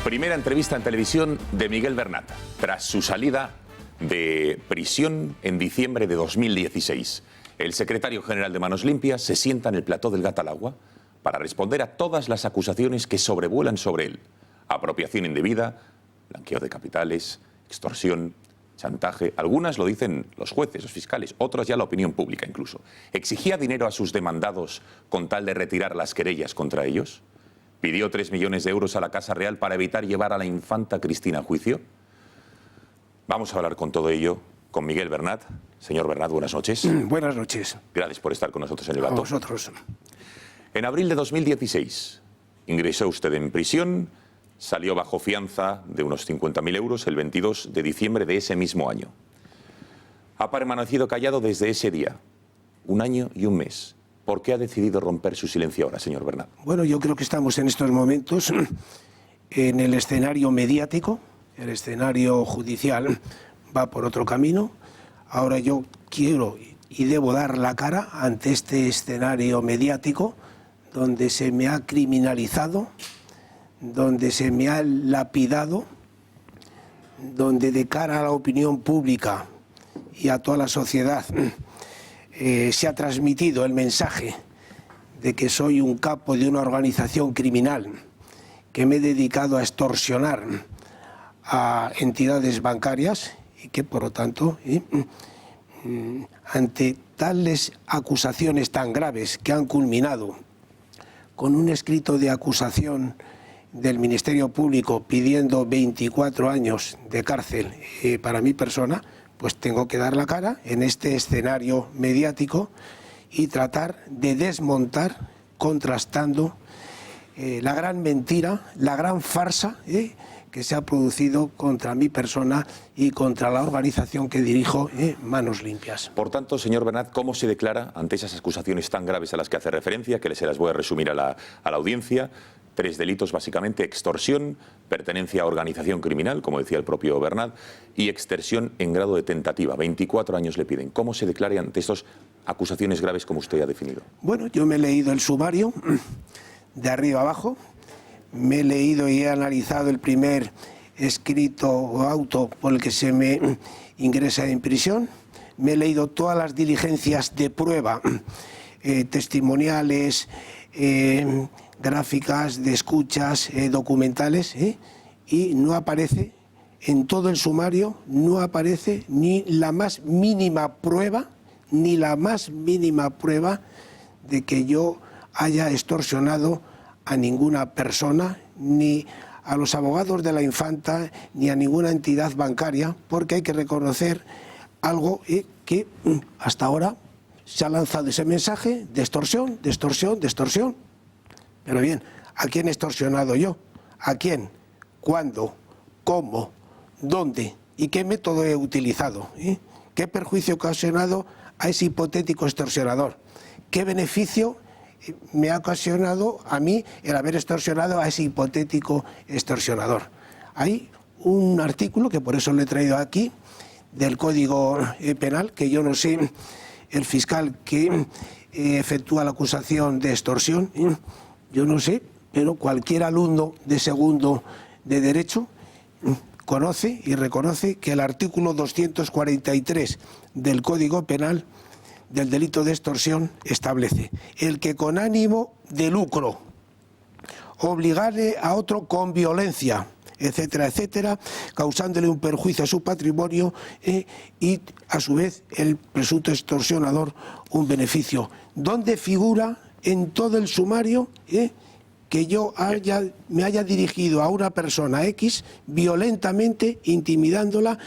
Primera entrevista en televisión de Miguel Bernat, tras su salida de prisión en diciembre de 2016. El secretario general de Manos Limpias se sienta en el plató del Gat al Agua para responder a todas las acusaciones que sobrevuelan sobre él. Apropiación indebida, blanqueo de capitales, extorsión, chantaje. Algunas lo dicen los jueces, los fiscales, otras ya la opinión pública incluso. ¿Exigía dinero a sus demandados con tal de retirar las querellas contra ellos? ¿Pidió 3 millones de euros a la Casa Real para evitar llevar a la infanta Cristina a juicio? Vamos a hablar con todo ello con Miguel Bernat. Señor Bernat, buenas noches. Buenas noches. Gracias por estar con nosotros en el Gato. A vosotros. En abril de 2016 ingresó usted en prisión, salió bajo fianza de unos 50.000 euros el 22 de diciembre de ese mismo año. Ha permanecido callado desde ese día, 1 año y 1 mes. ¿Por qué ha decidido romper su silencio ahora, señor Bernat? Bueno, yo creo que estamos en estos momentos en el escenario mediático. El escenario judicial va por otro camino. Ahora yo quiero y debo dar la cara ante este escenario mediático donde se me ha criminalizado, donde se me ha lapidado, donde de cara a la opinión pública y a toda la sociedad se ha transmitido el mensaje de que soy un capo de una organización criminal, que me he dedicado a extorsionar a entidades bancarias y que, por lo tanto, ante tales acusaciones tan graves que han culminado con un escrito de acusación del Ministerio Público pidiendo 24 años de cárcel para mi persona, pues tengo que dar la cara en este escenario mediático y tratar de desmontar, contrastando la gran mentira, la gran farsa que se ha producido contra mi persona y contra la organización que dirijo, Manos Limpias. Por tanto, señor Bernat, ¿cómo se declara ante esas acusaciones tan graves a las que hace referencia, que se las voy a resumir a la audiencia? 3 delitos básicamente: extorsión, pertenencia a organización criminal, como decía el propio Bernat, y extorsión en grado de tentativa. 24 años le piden. ¿Cómo se declara ante estas acusaciones graves como usted ha definido? Bueno, yo me he leído el sumario de arriba abajo, me he leído y he analizado el primer escrito o auto por el que se me ingresa en prisión, me he leído todas las diligencias de prueba, testimoniales, gráficas, de escuchas, documentales, y no aparece, en todo el sumario, no aparece ni la más mínima prueba, de que yo haya extorsionado a ninguna persona, ni a los abogados de la infanta, ni a ninguna entidad bancaria, porque hay que reconocer algo que hasta ahora se ha lanzado ese mensaje de extorsión, de extorsión, de extorsión. Pero bien, ¿a quién he extorsionado yo? ¿A quién? ¿Cuándo? ¿Cómo? ¿Dónde? ¿Y qué método he utilizado? ¿Qué perjuicio he ocasionado a ese hipotético extorsionador? ¿Qué beneficio me ha ocasionado a mí el haber extorsionado a ese hipotético extorsionador? Hay un artículo, que por eso lo he traído aquí, del Código Penal, que yo no sé, el fiscal que efectúa la acusación de extorsión, yo no sé, pero cualquier alumno de segundo de Derecho conoce y reconoce que el artículo 243 del Código Penal del delito de extorsión establece: el que con ánimo de lucro obligare a otro con violencia, etcétera, etcétera, causándole un perjuicio a su patrimonio y a su vez el presunto extorsionador un beneficio. ¿Dónde figura en todo el sumario que yo me haya dirigido a una persona X violentamente, intimidándola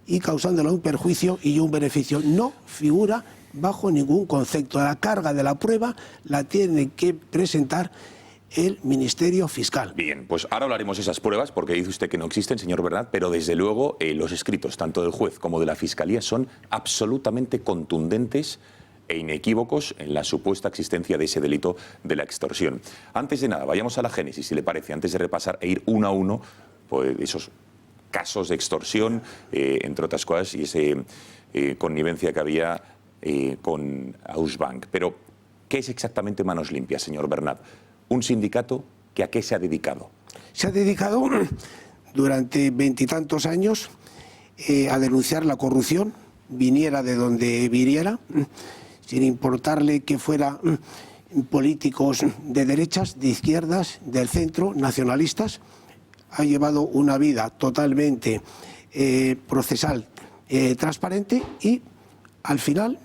y causándola un perjuicio y un beneficio? No figura bajo ningún concepto. La carga de la prueba la tiene que presentar el Ministerio Fiscal. Bien, pues ahora hablaremos de esas pruebas, porque dice usted que no existen, señor Bernat, pero desde luego los escritos tanto del juez como de la Fiscalía son absolutamente contundentes e inequívocos en la supuesta existencia de ese delito de la extorsión. Antes de nada, vayamos a la génesis, si le parece, antes de repasar e ir uno a uno pues, esos casos de extorsión, entre otras cosas, y esa connivencia que había con Ausbank. Pero, ¿qué es exactamente Manos Limpias, señor Bernat? Un sindicato que ¿a qué se ha dedicado? se ha dedicado durante veintitantos años a denunciar la corrupción, viniera de donde viniera, sin importarle que fuera políticos de derechas, de izquierdas, del centro, nacionalistas. Ha llevado una vida totalmente procesal, transparente, y al final,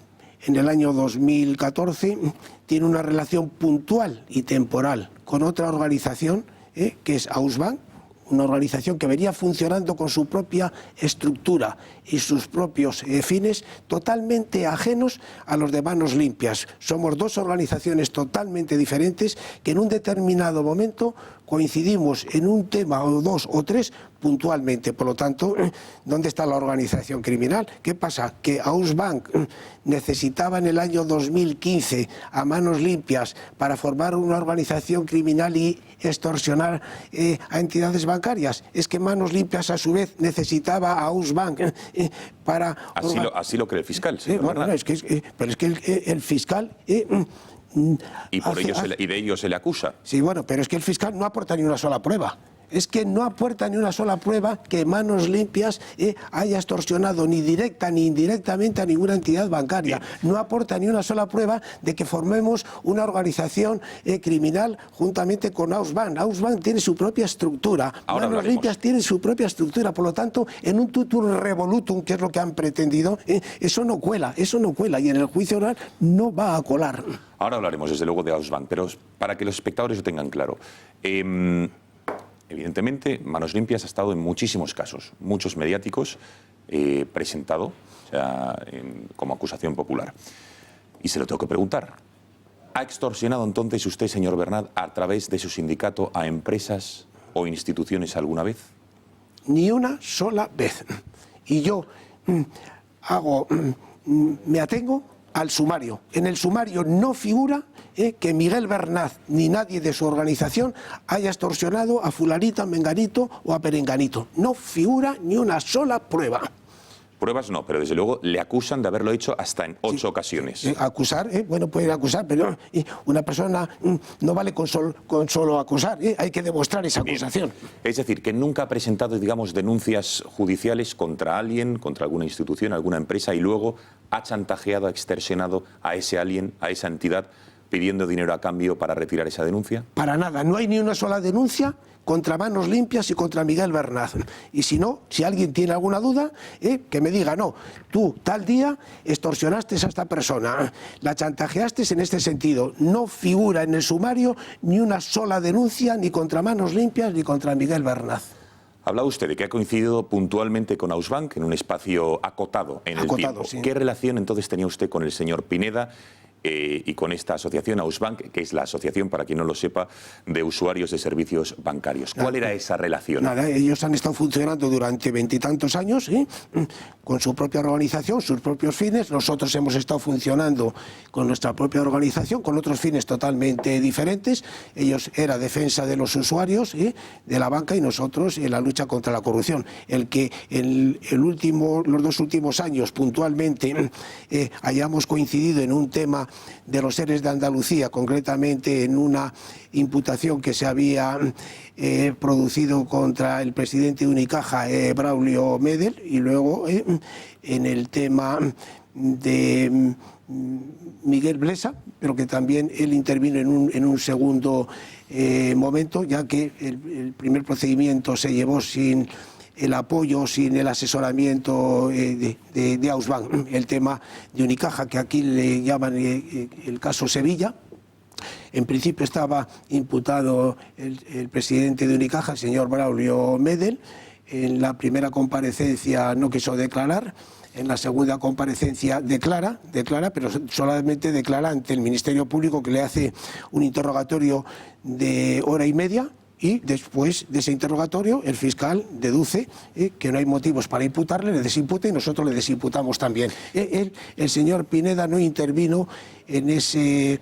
en el año 2014, tiene una relación puntual y temporal con otra organización, que es Ausbank, una organización que venía funcionando con su propia estructura y sus propios fines, totalmente ajenos a los de Manos Limpias. Somos dos organizaciones totalmente diferentes que en un determinado momento coincidimos en un tema o dos o tres puntualmente. Por lo tanto, ¿dónde está la organización criminal? ¿Qué pasa? Que Ausbank necesitaba en el año 2015 a Manos Limpias para formar una organización criminal y extorsionar a entidades bancarias. Es que Manos Limpias a su vez necesitaba a Ausbank para... Así lo cree el fiscal. Bueno, pero es que el fiscal... Y de ello se le acusa. Sí, bueno, pero es que el fiscal no aporta ni una sola prueba. Es que no aporta ni una sola prueba que Manos Limpias haya extorsionado ni directa ni indirectamente a ninguna entidad bancaria. Bien. No aporta ni una sola prueba de que formemos una organización criminal juntamente con Ausbank. Ausbank tiene su propia estructura. Manos Limpias tiene su propia estructura. Por lo tanto, en un tutum revolutum, que es lo que han pretendido, eso no cuela, y en el juicio oral no va a colar. Ahora hablaremos desde luego de Ausbank, pero para que los espectadores lo tengan claro. Evidentemente, Manos Limpias ha estado en muchísimos casos, muchos mediáticos, presentado, o sea, como acusación popular. Y se lo tengo que preguntar. ¿Ha extorsionado entonces usted, señor Bernat, a través de su sindicato a empresas o instituciones alguna vez? Ni una sola vez. Y yo me atengo al sumario. En el sumario no figura que Miguel Bernat ni nadie de su organización haya extorsionado a fulanito, a menganito o a perenganito. No figura ni una sola prueba. Pruebas no, pero desde luego le acusan de haberlo hecho hasta en 8 ocasiones. Acusar, bueno, pueden acusar, pero una persona no vale con solo acusar, hay que demostrar esa acusación. Bien. Es decir, que nunca ha presentado, digamos, denuncias judiciales contra alguien, contra alguna institución, alguna empresa, y luego ha chantajeado, ha extorsionado a ese alguien, a esa entidad, pidiendo dinero a cambio para retirar esa denuncia. Para nada, no hay ni una sola denuncia contra Manos Limpias y contra Miguel Bernat. Y si no, si alguien tiene alguna duda, que me diga, no, tú tal día extorsionaste a esta persona, la chantajeaste en este sentido. No figura en el sumario ni una sola denuncia ni contra Manos Limpias ni contra Miguel Bernat. Hablaba usted de que ha coincidido puntualmente con Ausbank en un espacio acotado en el tiempo. Sí. ¿Qué relación entonces tenía usted con el señor Pineda y con esta asociación Ausbank, que es la asociación, para quien no lo sepa, de usuarios de servicios bancarios? ¿Cuál era esa relación? Nada, ellos han estado funcionando durante veintitantos años, con su propia organización, sus propios fines. Nosotros hemos estado funcionando con nuestra propia organización, con otros fines totalmente diferentes. Ellos era defensa de los usuarios de la banca y nosotros en la lucha contra la corrupción. El que los 2 últimos años puntualmente hayamos coincidido en un tema de los seres de Andalucía, concretamente en una imputación que se había producido contra el presidente de Unicaja, Braulio Medel, y luego en el tema de Miguel Blesa, pero que también él intervino en un segundo momento, ya que el primer procedimiento se llevó sin el apoyo, sin el asesoramiento de Ausbank. El tema de Unicaja, que aquí le llaman el caso Sevilla. En principio estaba imputado el presidente de Unicaja, el señor Braulio Medel. En la primera comparecencia no quiso declarar. En la segunda comparecencia declara, pero solamente declara ante el Ministerio Público, que le hace un interrogatorio de 1h30. Y después de ese interrogatorio, el fiscal deduce que no hay motivos para imputarle, le desimputa y nosotros le desimputamos también. El señor Pineda no intervino en este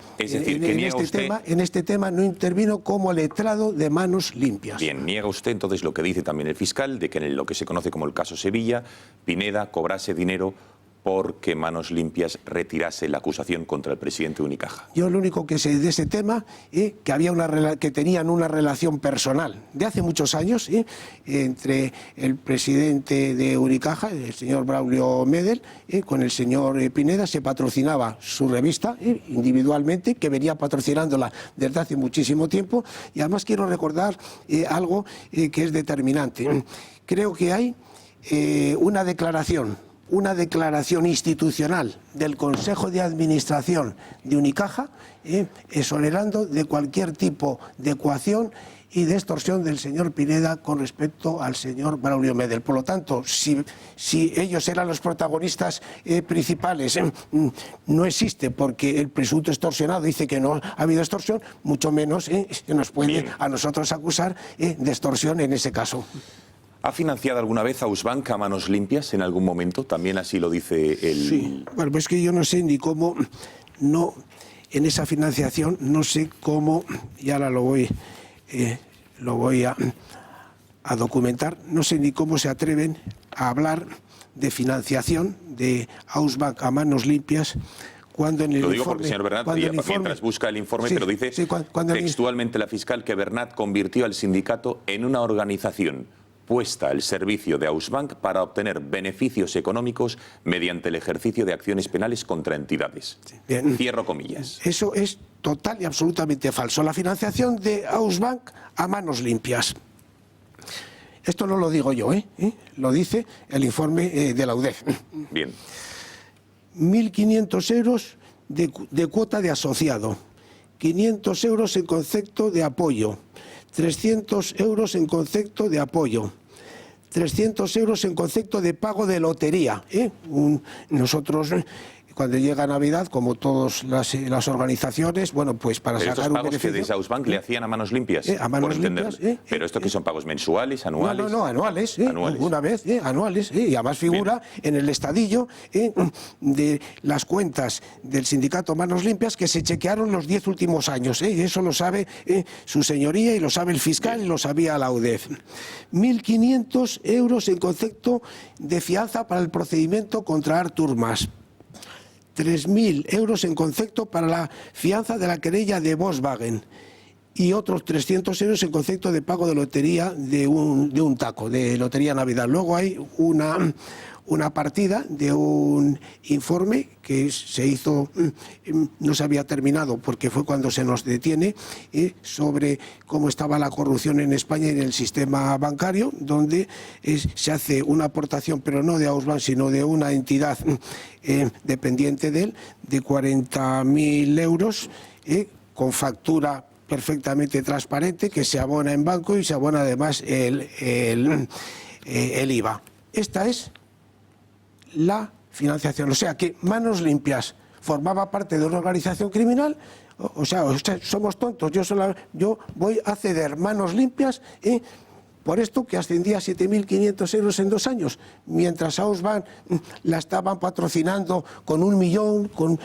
tema, no intervino como letrado de Manos Limpias. Bien, niega usted entonces lo que dice también el fiscal, de que en lo que se conoce como el caso Sevilla, Pineda cobrase dinero porque Manos Limpias retirase la acusación contra el presidente de Unicaja? Yo lo único que sé de ese tema es que tenían una relación personal de hace muchos años entre el presidente de Unicaja, el señor Braulio Medel, con el señor Pineda. Se patrocinaba su revista individualmente, que venía patrocinándola desde hace muchísimo tiempo. Y además quiero recordar algo que es determinante. Creo que hay una declaración institucional del Consejo de Administración de Unicaja, exonerando de cualquier tipo de coacción y de extorsión del señor Pineda con respecto al señor Braulio Medel. Por lo tanto, si ellos eran los protagonistas principales, no existe, porque el presunto extorsionado dice que no ha habido extorsión, mucho menos se nos puede a nosotros acusar de extorsión en ese caso. ¿Ha financiado alguna vez a Ausbank a Manos Limpias en algún momento? También así lo dice el... Sí, bueno, pues es que yo no sé ni cómo, en esa financiación, no sé cómo, y ahora lo voy a documentar, no sé ni cómo se atreven a hablar de financiación de Ausbank a Manos Limpias, cuando en el lo digo informe, porque, señor Bernat, mientras busca el informe, sí, pero dice textualmente la fiscal que Bernat convirtió al sindicato en una organización puesta al servicio de Ausbank para obtener beneficios económicos mediante el ejercicio de acciones penales contra entidades. Bien. Cierro comillas. Eso es total y absolutamente falso. La financiación de Ausbank a Manos Limpias. Esto no lo digo yo, lo dice el informe de la UDEF. Bien. 1.500 euros de cuota de asociado, 500 euros en concepto de apoyo, 300 euros en concepto de apoyo, 300 euros en concepto de pago de lotería. Nosotros, cuando llega Navidad, como todas las organizaciones, bueno, pues para pero sacar un beneficio... ¿Estos pagos que desde Ausbank le hacían a ManosLimpias? A Manos Limpias. ¿Pero esto que son pagos mensuales, anuales? No, anuales. Anuales. Una vez, anuales. Y además figura en el estadillo de las cuentas del sindicato Manos Limpias que se chequearon los 10 últimos años. Y eso lo sabe su señoría y lo sabe el fiscal y lo sabía la UDEF. 1.500 euros en concepto de fianza para el procedimiento contra Artur Mas. 3.000 euros en concepto para la fianza de la querella de Volkswagen y otros 300 euros en concepto de pago de lotería de un taco, de Lotería Navidad. Luego hay una partida de un informe que se hizo, no se había terminado porque fue cuando se nos detiene, sobre cómo estaba la corrupción en España y en el sistema bancario, donde se hace una aportación, pero no de Ausbank, sino de una entidad dependiente de él, de 40.000 euros, con factura perfectamente transparente, que se abona en banco y se abona además el IVA. Esta es la financiación. O sea que Manos Limpias formaba parte de una organización criminal. O sea, somos tontos. Yo voy a ceder Manos Limpias por esto que ascendía a 7.500 euros en 2 años, mientras Ausbank la estaban patrocinando con 1 millón, con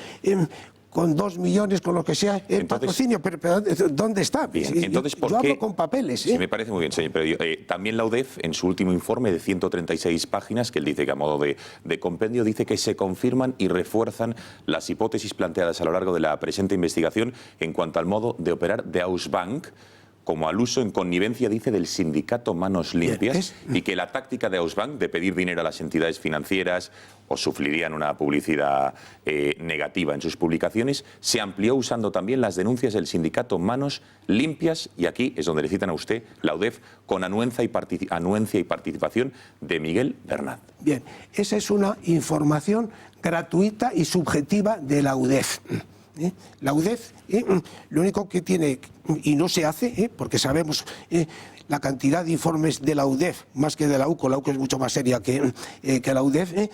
2 millones, con lo que sea, el patrocinio. Pero ¿dónde está? Bien, entonces, yo hablo con papeles. Sí, me parece muy bien, señor. Pero también la UDEF, en su último informe de 136 páginas, que él dice que a modo de compendio, dice que se confirman y refuerzan las hipótesis planteadas a lo largo de la presente investigación en cuanto al modo de operar de Ausbank, como al uso en connivencia, dice, del sindicato Manos Limpias, y que la táctica de Ausbank de pedir dinero a las entidades financieras o sufrirían una publicidad negativa en sus publicaciones, se amplió usando también las denuncias del sindicato Manos Limpias, y aquí es donde le citan a usted, la UDEF, con anuencia y participación de Miguel Bernat. Bien, esa es una información gratuita y subjetiva de la UDEF. La UDEF lo único que tiene, y no se hace, porque sabemos la cantidad de informes de la UDEF, más que de la UCO es mucho más seria que la UDEF,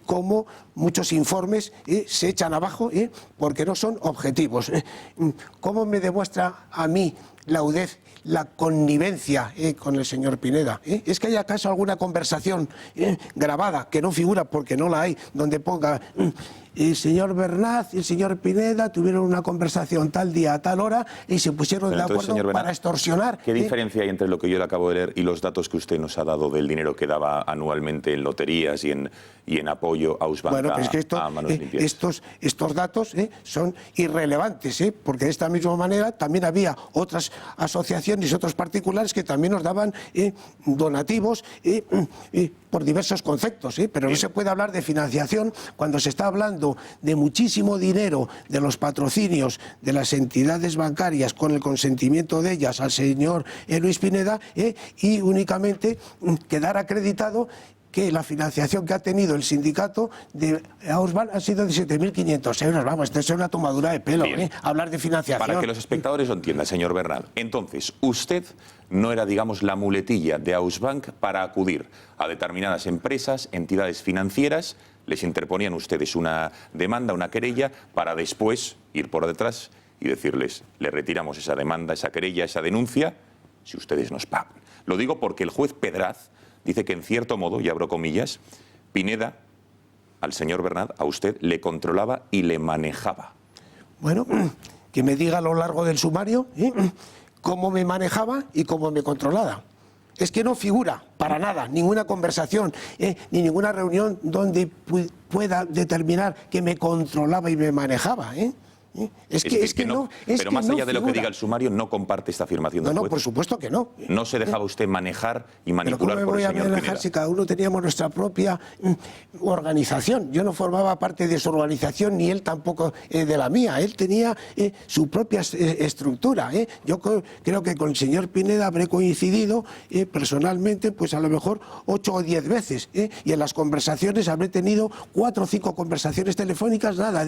como muchos informes se echan abajo porque no son objetivos. ¿Cómo me demuestra a mí la UDEF la connivencia con el señor Pineda? ¿Es que hay acaso alguna conversación grabada, que no figura porque no la hay, donde ponga el señor Bernat y el señor Pineda tuvieron una conversación tal día a tal hora y se pusieron de acuerdo para extorsionar. ¿Qué diferencia hay entre lo que yo le acabo de leer y los datos que usted nos ha dado del dinero que daba anualmente en loterías y en apoyo a Ausbank, bueno, pues es que a Manos Limpias? Estos datos son irrelevantes, porque de esta misma manera también había otras asociaciones, otros particulares que también nos daban donativos por diversos conceptos, pero no se puede hablar de financiación cuando se está hablando de muchísimo dinero de los patrocinios de las entidades bancarias con el consentimiento de ellas al señor Luis Pineda y únicamente quedar acreditado que la financiación que ha tenido el sindicato de Ausbank ha sido de 7.500 euros. Vamos, esto es una tomadura de pelo, hablar de financiación. Para que los espectadores lo entiendan, señor Bernat, entonces, usted no era, digamos, la muletilla de Ausbank para acudir a determinadas empresas, entidades financieras, les interponían ustedes una demanda, una querella, para después ir por detrás y decirles, le retiramos esa demanda, esa querella, esa denuncia, si ustedes nos pagan. Lo digo porque el juez Pedraz dice que, en cierto modo, y abro comillas, Pineda, al señor Bernat, a usted, le controlaba y le manejaba. Bueno, que me diga a lo largo del sumario cómo me manejaba y cómo me controlaba. Es que no figura para nada ninguna conversación ni ninguna reunión donde pueda determinar que me controlaba y me manejaba. Es que no. Pero más allá de lo que diga el sumario, no comparte esta afirmación del juez. No, por supuesto que no. No se dejaba usted manejar y manipular por el señor Pineda. ¿Pero cómo me voy a manejar si cada uno teníamos nuestra propia organización? Yo no formaba parte de su organización, ni él tampoco de la mía. Él tenía su propia estructura. Yo creo que con el señor Pineda habré coincidido personalmente, pues a lo mejor 8 o 10 veces. Y en las conversaciones habré tenido 4 o 5 conversaciones telefónicas, nada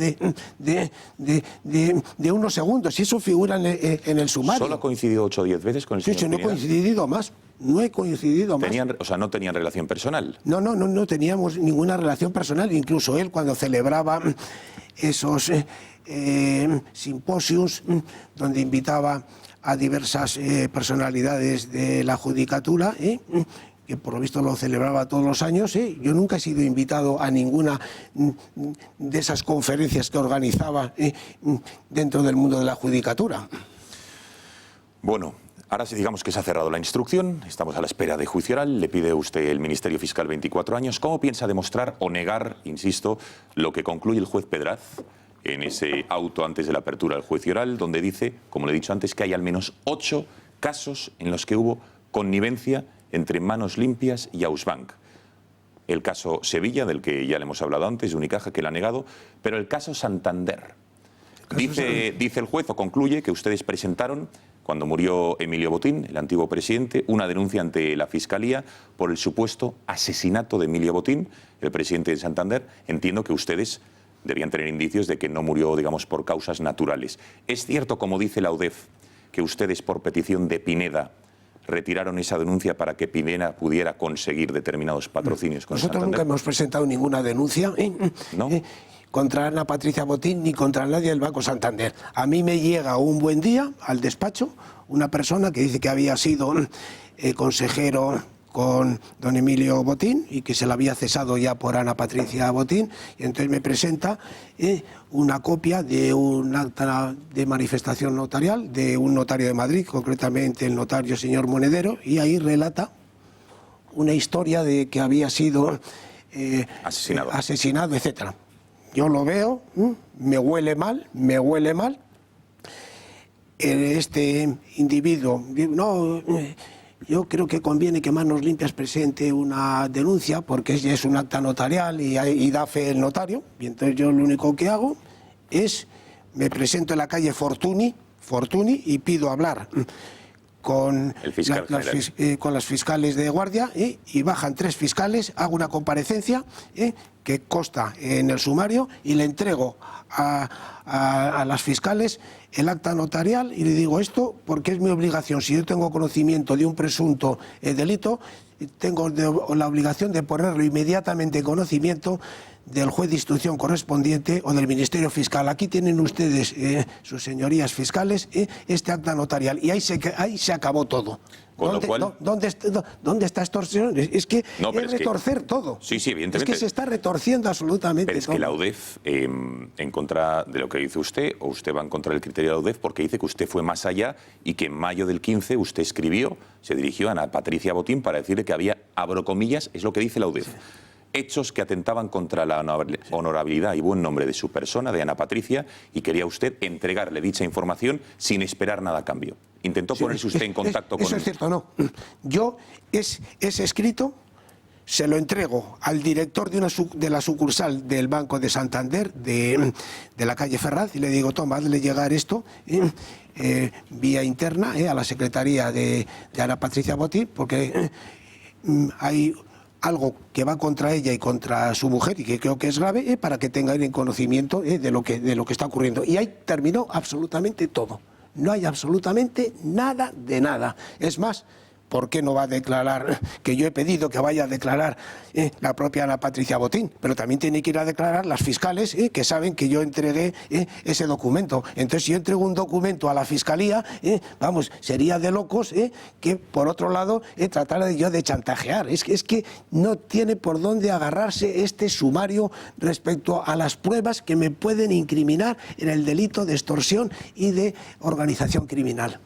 de unos segundos, y eso figura en el sumario. ¿Solo ha coincidido 8 o 10 veces con el señor Pineda? No he coincidido más. No he coincidido más. O sea, no tenían relación personal. No teníamos ninguna relación personal. Incluso él, cuando celebraba esos simposios donde invitaba a diversas personalidades de la judicatura, que por lo visto lo celebraba todos los años, yo nunca he sido invitado a ninguna de esas conferencias que organizaba dentro del mundo de la judicatura. Bueno, ahora sí, digamos que se ha cerrado la instrucción, estamos a la espera de juicio oral, le pide usted el Ministerio Fiscal 24 años. ¿Cómo piensa demostrar o negar, insisto, lo que concluye el juez Pedraz en ese auto antes de la apertura del juicio oral, donde dice, como le he dicho antes, que hay al menos 8 casos en los que hubo connivencia entre Manos Limpias y Ausbank? El caso Sevilla, del que ya le hemos hablado antes, de Unicaja, que lo ha negado, pero el caso Santander. Dice el juez, o concluye, que ustedes presentaron, cuando murió Emilio Botín, el antiguo presidente, una denuncia ante la Fiscalía por el supuesto asesinato de Emilio Botín, el presidente de Santander. Entiendo que ustedes debían tener indicios de que no murió, digamos, por causas naturales. ¿Es cierto, como dice la UDEF, que ustedes, por petición de Pineda, retiraron esa denuncia para que Pineda pudiera conseguir determinados patrocinios con Nosotros Santander? Nunca hemos presentado ninguna denuncia ¿no? Contra Ana Patricia Botín ni contra nadie del Banco Santander. A mí me llega un buen día al despacho una persona que dice que había sido consejero con don Emilio Botín y que se la había cesado ya por Ana Patricia Botín, y entonces me presenta una copia de un acta de manifestación notarial de un notario de Madrid, concretamente el notario señor Monedero, y ahí relata una historia de que había sido asesinado, etcétera. Yo lo veo, me huele mal. Este individuo, no, yo creo que conviene que Manos Limpias presente una denuncia porque es un acta notarial y da fe el notario. Y entonces yo lo único que hago es, me presento en la calle Fortuny y pido hablar con las fiscales de guardia y bajan 3 fiscales, hago una comparecencia que consta en el sumario y le entrego a las fiscales el acta notarial y le digo esto porque es mi obligación. Si yo tengo conocimiento de un presunto delito, tengo la obligación de ponerlo inmediatamente en conocimiento del juez de instrucción correspondiente o del Ministerio Fiscal. Aquí tienen ustedes, sus señorías fiscales, este acta notarial. Y ahí se acabó todo. Con lo cual... ¿Dónde está extorsión? Es que no, es retorcer todo. Sí, sí, evidentemente. Es que se está retorciendo absolutamente pero es todo. que la UDEF, en contra de lo que dice usted, o usted va en contra del criterio de la UDEF, porque dice que usted fue más allá y que en mayo del 15 usted se dirigió a Ana Patricia Botín para decirle que había, abro comillas, es lo que dice la UDEF, hechos que atentaban contra la honorabilidad y buen nombre de su persona, de Ana Patricia, y quería usted entregarle dicha información sin esperar nada a cambio. ¿Intentó ponerse usted en contacto con él? Eso es cierto, no. Yo ese escrito se lo entrego al director de la sucursal del Banco de Santander, de la calle Ferraz, y le digo, toma, hazle llegar esto vía interna a la secretaría de Ana Patricia Botín, porque hay algo que va contra ella y contra su mujer y que creo que es grave, para que tengan en conocimiento de lo que está ocurriendo. Y ahí terminó absolutamente todo. No hay absolutamente nada de nada. Es más, ¿por qué no va a declarar? Que yo he pedido que vaya a declarar la propia Ana Patricia Botín, pero también tiene que ir a declarar las fiscales que saben que yo entregué ese documento. Entonces, si yo entrego un documento a la Fiscalía, vamos, sería de locos que, por otro lado, tratara yo de chantajear. Es que no tiene por dónde agarrarse este sumario respecto a las pruebas que me pueden incriminar en el delito de extorsión y de organización criminal.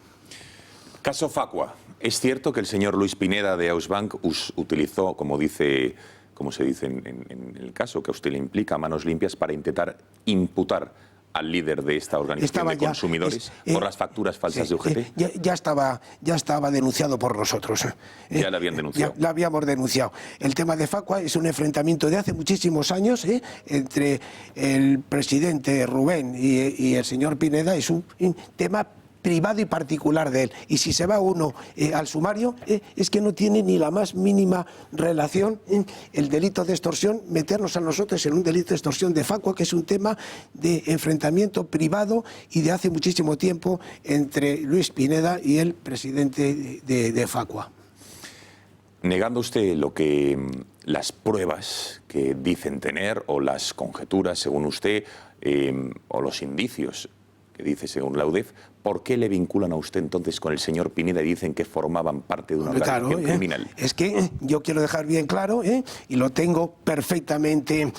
Caso Facua. ¿Es cierto que el señor Luis Pineda de Ausbank utilizó, como se dice en el caso, que a usted le implica, manos limpias para intentar imputar al líder de esta organización de consumidores por las facturas falsas de UGT? Ya estaba denunciado por nosotros. Ya la habían denunciado. La habíamos denunciado. El tema de Facua es un enfrentamiento de hace muchísimos años entre el presidente Rubén y el señor Pineda. Es un tema privado y particular de él. Y si se va uno al sumario, es que no tiene ni la más mínima relación el delito de extorsión, meternos a nosotros en un delito de extorsión de Facua, que es un tema de enfrentamiento privado y de hace muchísimo tiempo entre Luis Pineda y el presidente de Facua. Negando usted las pruebas que dicen tener, o las conjeturas, según usted, o los indicios que dice según la UDEF, ¿por qué le vinculan a usted entonces con el señor Pineda y dicen que formaban parte de una organización criminal? Es que yo quiero dejar bien claro, y lo tengo perfectamente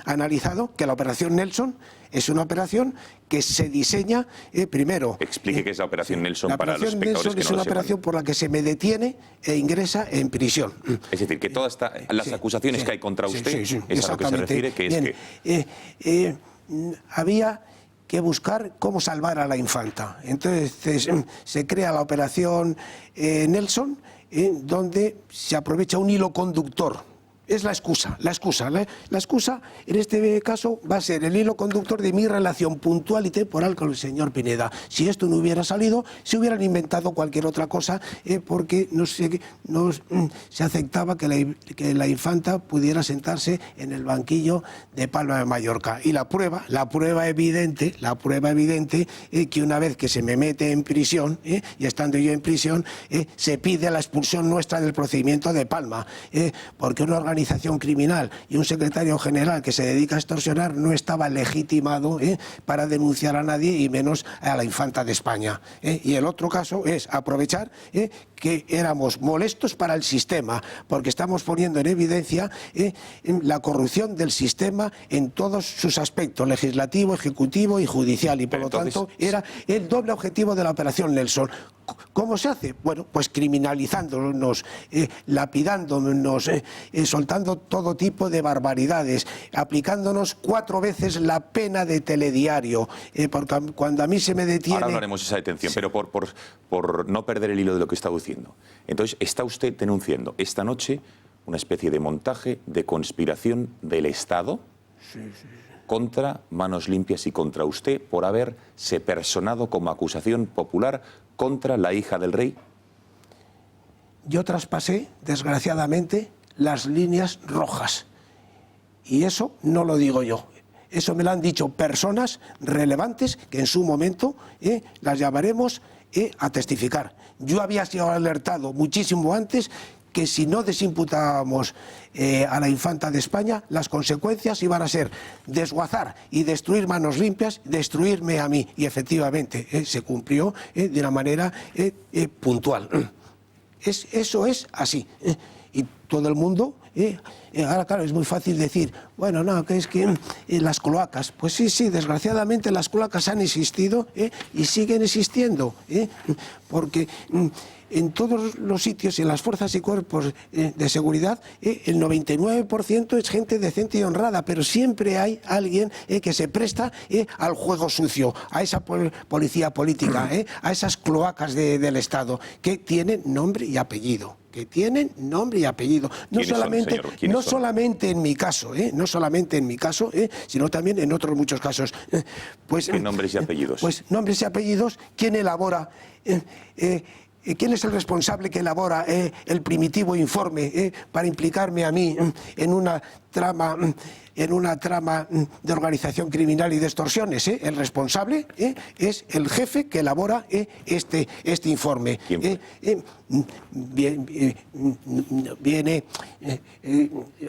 analizado, que la operación Nelson es una operación que se diseña primero... Explique qué es la operación Nelson para los espectadores que no lo sepan. Es una operación por la que se me detiene e ingresa en prisión. Es decir, que todas las acusaciones que hay contra usted es a lo que se refiere, que es que... había que buscar cómo salvar a la infanta. Entonces se crea la operación Nelson, donde se aprovecha un hilo conductor. Es la excusa. La excusa en este caso va a ser el hilo conductor de mi relación puntual y temporal con el señor Pineda. Si esto no hubiera salido, se hubieran inventado cualquier otra cosa, porque no se aceptaba que la infanta pudiera sentarse en el banquillo de Palma de Mallorca. Y la prueba evidente, que una vez que se me mete en prisión, y estando yo en prisión, se pide la expulsión nuestra del procedimiento de Palma, porque una organización criminal y un secretario general que se dedica a extorsionar no estaba legitimado para denunciar a nadie, y menos a la infanta de España. Y el otro caso es aprovechar que éramos molestos para el sistema, porque estamos poniendo en evidencia la corrupción del sistema en todos sus aspectos, legislativo, ejecutivo y judicial, y por lo tanto era el doble objetivo de la operación Nelson. ¿Cómo se hace? Bueno, pues criminalizándonos, lapidándonos, soltando todo tipo de barbaridades, aplicándonos 4 veces la pena de telediario, porque cuando a mí se me detiene... Ahora hablaremos de esa detención, sí. Pero por no perder el hilo de lo que está diciendo. Entonces, está usted denunciando esta noche una especie de montaje de conspiración del Estado contra Manos Limpias y contra usted por haberse personado como acusación popular contra la hija del rey. Yo traspasé, desgraciadamente, las líneas rojas. Y eso no lo digo yo. Eso me lo han dicho personas relevantes que en su momento las llamaremos a testificar. Yo había sido alertado muchísimo antes que si no desimputábamos a la infanta de España, las consecuencias iban a ser desguazar y destruir Manos Limpias, destruirme a mí. Y efectivamente se cumplió de una manera puntual. Eso es así. Y todo el mundo... ahora, claro, es muy fácil decir, bueno, no, que es que las cloacas, pues sí, desgraciadamente las cloacas han existido y siguen existiendo, porque en todos los sitios, en las fuerzas y cuerpos de seguridad, el 99% es gente decente y honrada, pero siempre hay alguien que se presta al juego sucio, a esa policía política, a esas cloacas del Estado, que tienen nombre y apellido. Que tienen nombre y apellido. No solamente en mi caso, no solamente en mi caso, sino también en otros muchos casos. Pues, ¿qué nombres y apellidos? Pues nombres y apellidos, ¿quién elabora? ¿Quién es el responsable que elabora el primitivo informe para implicarme a mí en una trama de organización criminal y de extorsiones? El responsable es el jefe que elabora este informe. Viene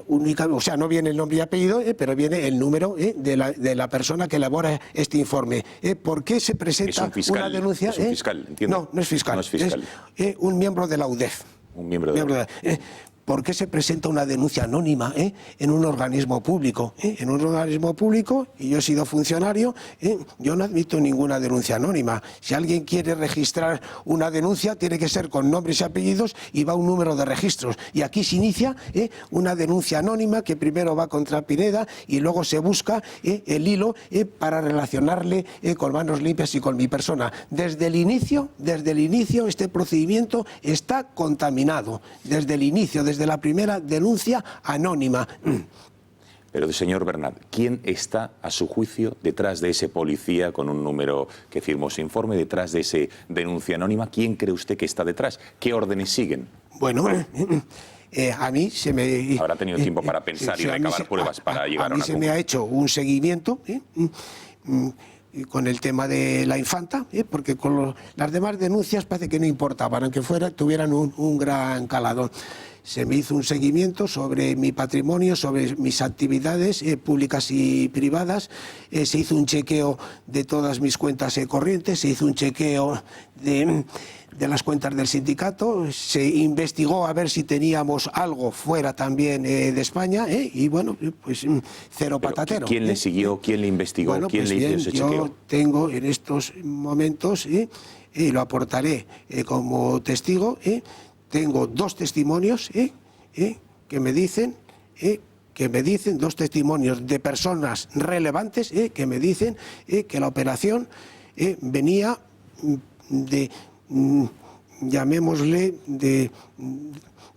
únicamente, o sea, no viene el nombre y apellido, pero viene el número de la persona que elabora este informe. ¿Por qué se presenta una denuncia? ¿Es un fiscal? Entiendo. No es fiscal. No es fiscal. Es un miembro de la UDEF. Un miembro de la UDEF. ¿Por qué se presenta una denuncia anónima en un organismo público? En un organismo público, y yo he sido funcionario, yo no admito ninguna denuncia anónima. Si alguien quiere registrar una denuncia, tiene que ser con nombres y apellidos y va un número de registros. Y aquí se inicia una denuncia anónima que primero va contra Pineda y luego se busca el hilo para relacionarle con Manos Limpias y con mi persona. Desde el inicio, este procedimiento está contaminado. Desde el inicio, desde la primera denuncia anónima. Pero, señor Bernat, ¿quién está, a su juicio, detrás de ese policía con un número que firmó ese informe, detrás de esa denuncia anónima? ¿Quién cree usted que está detrás? ¿Qué órdenes siguen? Bueno, a mí se me... Habrá tenido tiempo para pensar y recabar pruebas para llegar a una conclusión. A mí se me ha hecho un seguimiento con el tema de la infanta, porque con las demás denuncias parece que no importaban, aunque tuvieran un gran calado. Se me hizo un seguimiento sobre mi patrimonio, sobre mis actividades públicas y privadas. Se hizo un chequeo de todas mis cuentas corrientes, se hizo un chequeo de las cuentas del sindicato, se investigó a ver si teníamos algo fuera también de España, y bueno, pues cero patatero. ¿Quién le siguió? ¿Quién le investigó? Bueno, ¿Quién pues le hizo ese chequeo? Yo tengo en estos momentos, y lo aportaré como testigo, tengo dos testimonios que me dicen, dos testimonios de personas relevantes que me dicen que la operación venía de, llamémosle, de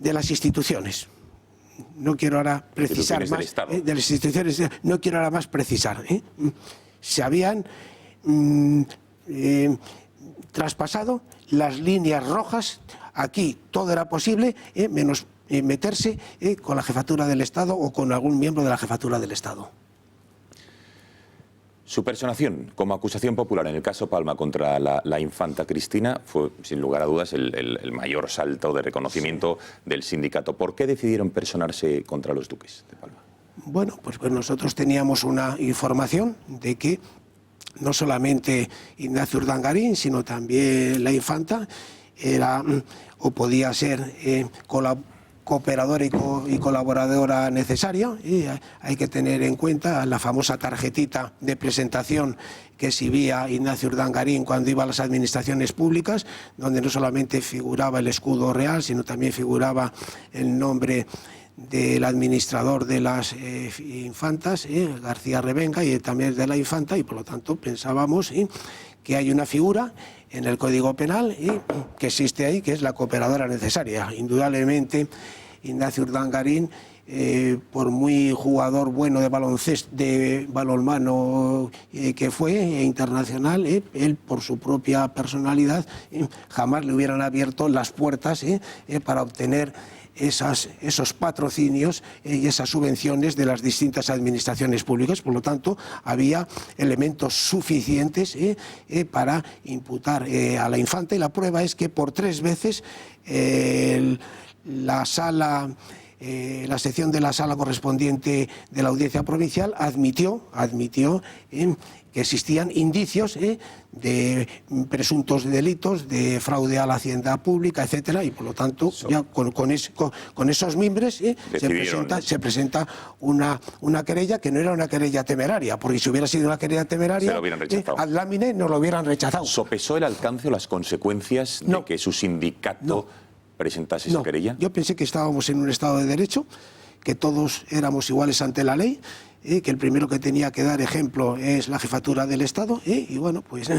las instituciones. No quiero ahora precisar más de las instituciones, no quiero ahora más precisar. Se habían traspasado las líneas rojas. Aquí todo era posible, menos meterse con la jefatura del Estado o con algún miembro de la jefatura del Estado. Su personación como acusación popular en el caso Palma contra la infanta Cristina fue, sin lugar a dudas, el mayor salto de reconocimiento del sindicato. ¿Por qué decidieron personarse contra los duques de Palma? Bueno, pues nosotros teníamos una información de que no solamente Ignacio Urdangarín, sino también la infanta era o podía ser cooperadora y colaboradora necesaria. Y hay que tener en cuenta la famosa tarjetita de presentación que exhibía Ignacio Urdangarín cuando iba a las administraciones públicas, donde no solamente figuraba el escudo real, sino también figuraba el nombre del administrador de las infantas, García Revenga, y también de la infanta, y por lo tanto pensábamos que hay una figura en el Código Penal que existe ahí, que es la cooperadora necesaria. Indudablemente, Ignacio Urdangarín, por muy jugador bueno de baloncesto, de balonmano que fue, internacional, él por su propia personalidad jamás le hubieran abierto las puertas para obtener esos patrocinios y esas subvenciones de las distintas administraciones públicas. Por lo tanto, había elementos suficientes para imputar a la infanta, y la prueba es que por 3 veces la sala, la sección de la sala correspondiente de la Audiencia Provincial admitió que existían indicios de presuntos delitos de fraude a la hacienda pública, etcétera, y por lo tanto ya con esos mimbres se presenta una querella que no era una querella temeraria, porque si hubiera sido una querella temeraria, se lo hubieran rechazado. ad lamine no lo hubieran rechazado. ¿Sopesó el alcance o las consecuencias de que su sindicato presentase esa querella? Yo pensé que estábamos en un Estado de Derecho, que todos éramos iguales ante la ley, que el primero que tenía que dar ejemplo es la jefatura del Estado, y bueno, pues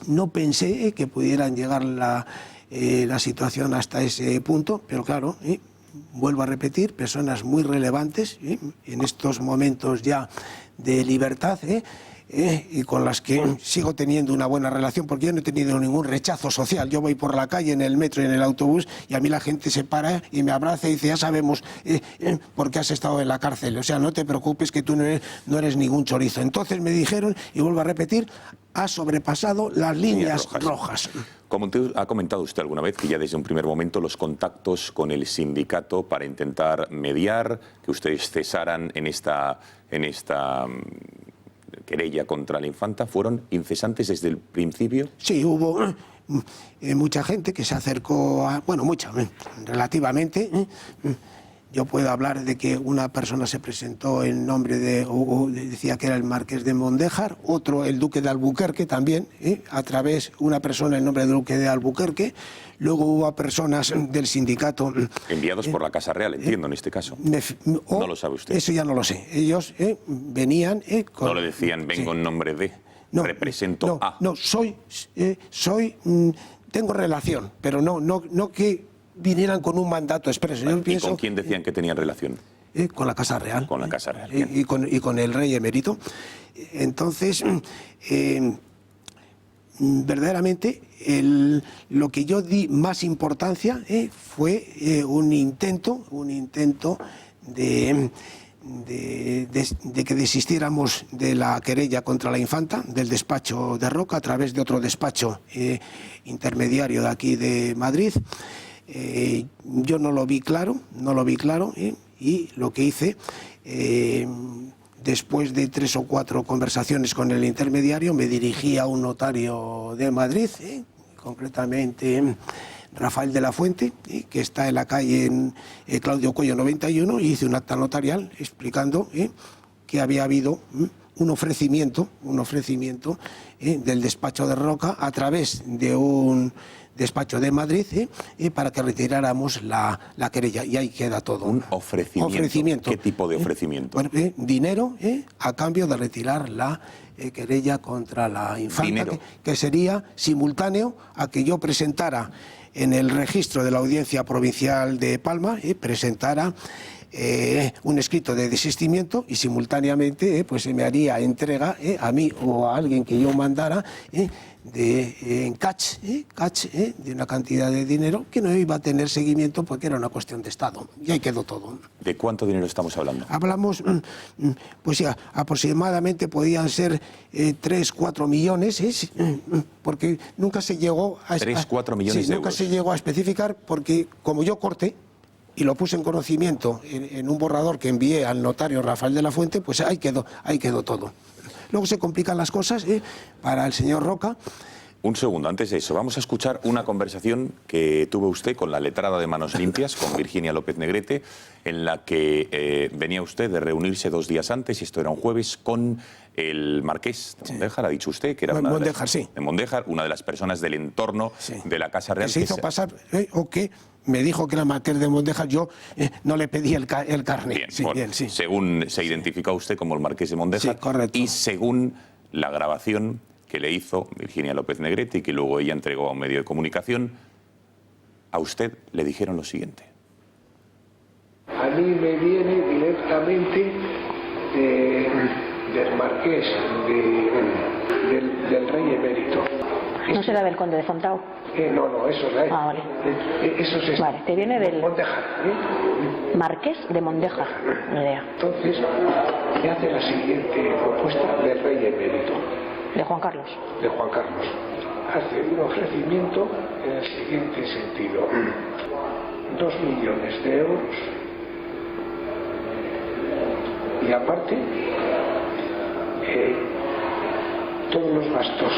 no pensé que pudieran llegar la situación hasta ese punto, pero claro, vuelvo a repetir, personas muy relevantes en estos momentos ya de libertad, y con las que sigo teniendo una buena relación, porque yo no he tenido ningún rechazo social. Yo voy por la calle, en el metro y en el autobús, y a mí la gente se para y me abraza y dice: ya sabemos por qué has estado en la cárcel, o sea, no te preocupes, que tú no eres ningún chorizo. Entonces me dijeron, y vuelvo a repetir, ha sobrepasado las líneas rojas. Como ha comentado usted alguna vez que ya desde un primer momento los contactos con el sindicato para intentar mediar, que ustedes cesaran en esta querella contra la infanta, fueron incesantes desde el principio. Sí, hubo mucha gente que se acercó relativamente. Yo puedo hablar de que una persona se presentó en nombre decía que era el marqués de Mondéjar, otro el duque de Albuquerque también, a través una persona en nombre del duque de Albuquerque. Luego hubo personas del sindicato... Enviados por la Casa Real, entiendo, en este caso. No lo sabe usted. Eso ya no lo sé. Ellos venían... No le decían, vengo en nombre de... represento a... No, tengo relación, pero no que vinieran con un mandato expreso. Yo pienso, ¿y con quién decían que tenían relación? Con la Casa Real. Con la Casa Real. Y con el rey emérito. Entonces, verdaderamente, lo que yo di más importancia fue un intento de que desistiéramos de la querella contra la infanta, del despacho de Roca, a través de otro despacho intermediario de aquí de Madrid. Yo no lo vi claro, y lo que hice, después de 3 o 4 conversaciones con el intermediario, me dirigí a un notario de Madrid, concretamente Rafael de la Fuente, que está en la calle Claudio Coello 91, y hice un acta notarial explicando que había habido un ofrecimiento del despacho de Roca a través de un despacho de Madrid para que retiráramos la querella, y ahí queda todo. ¿Un ofrecimiento? ¿Qué tipo de ofrecimiento? Bueno, dinero a cambio de retirar la querella contra la infanta, que sería simultáneo a que yo presentara en el registro de la Audiencia Provincial de Palma, presentara un escrito de desistimiento, y simultáneamente pues se me haría entrega a mí o a alguien que yo mandara en cash, de una cantidad de dinero que no iba a tener seguimiento porque era una cuestión de Estado. Y ahí quedó todo. ¿De cuánto dinero estamos hablando? Hablamos, pues ya, aproximadamente podían ser 3-4 millones, porque nunca se llegó a... 3-4 millones de euros. Nunca se llegó a especificar, porque como yo corté y lo puse en conocimiento en un borrador que envié al notario Rafael de la Fuente, pues ahí quedó todo. Luego se complican las cosas para el señor Roca. Un segundo, antes de eso, vamos a escuchar una conversación que tuvo usted con la letrada de Manos Limpias, con Virginia López Negrete, en la que venía usted de reunirse 2 días antes, y esto era un jueves, con el marqués de Mondéjar, ha dicho usted, que era de Mondéjar, una de las personas del entorno de la Casa Real. Que se hizo pasar, o que me dijo que era marqués de Mondéjar, yo no le pedí el carnet. Sí, según se identificó usted como el marqués de Mondéjar, correcto. Y según la grabación que le hizo Virginia López Negrete y que luego ella entregó a un medio de comunicación, a usted le dijeron lo siguiente. A mí me viene directamente del marqués, del rey emérito. ¿No será del conde de Fontao? No, eso es la... Vale. Eso es... Vale, te viene del... Mondéjar. Marqués de Mondéjar, ni idea. Entonces, me hace la siguiente propuesta del rey emérito. De Juan Carlos. De Juan Carlos. hace un ofrecimiento en el siguiente sentido: 2 millones de euros y aparte todos los gastos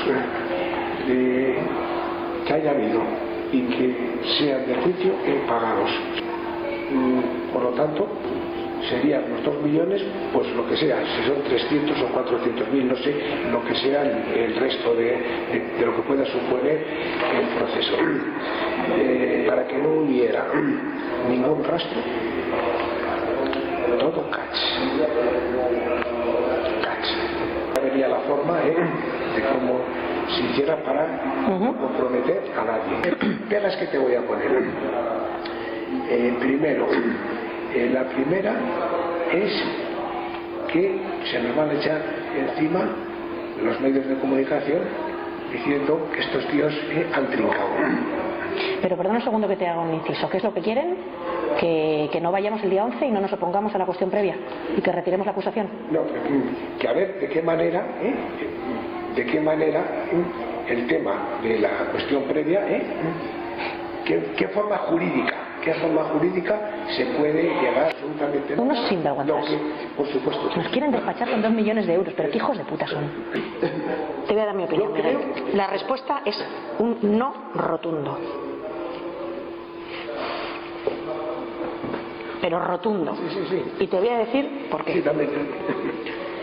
que haya habido y que sean de juicio pagados. Por lo tanto, serían los 2 millones, pues lo que sea, si son 300 o 400.000, no sé, lo que sea el resto de lo que pueda suponer el proceso. Para que no hubiera ningún rastro, todo catch. Vería la forma de cómo se hiciera para no comprometer a nadie. Pegas que te voy a poner. Primero, la primera es que se nos van a echar encima los medios de comunicación diciendo que estos tíos han trincado. Pero perdona un segundo que te haga un inciso. ¿Qué es lo que quieren? Que no vayamos el día 11 y no nos opongamos a la cuestión previa y que retiremos la acusación. No, que a ver de qué manera el tema de la cuestión previa, qué forma jurídica se puede llegar absolutamente. Unos sinvergüenzas. Por supuesto. Nos quieren despachar con 2 millones de euros, pero qué hijos de puta son. Te voy a dar mi opinión. La respuesta es un no rotundo. Pero rotundo. Sí. Y te voy a decir por qué. Sí, también.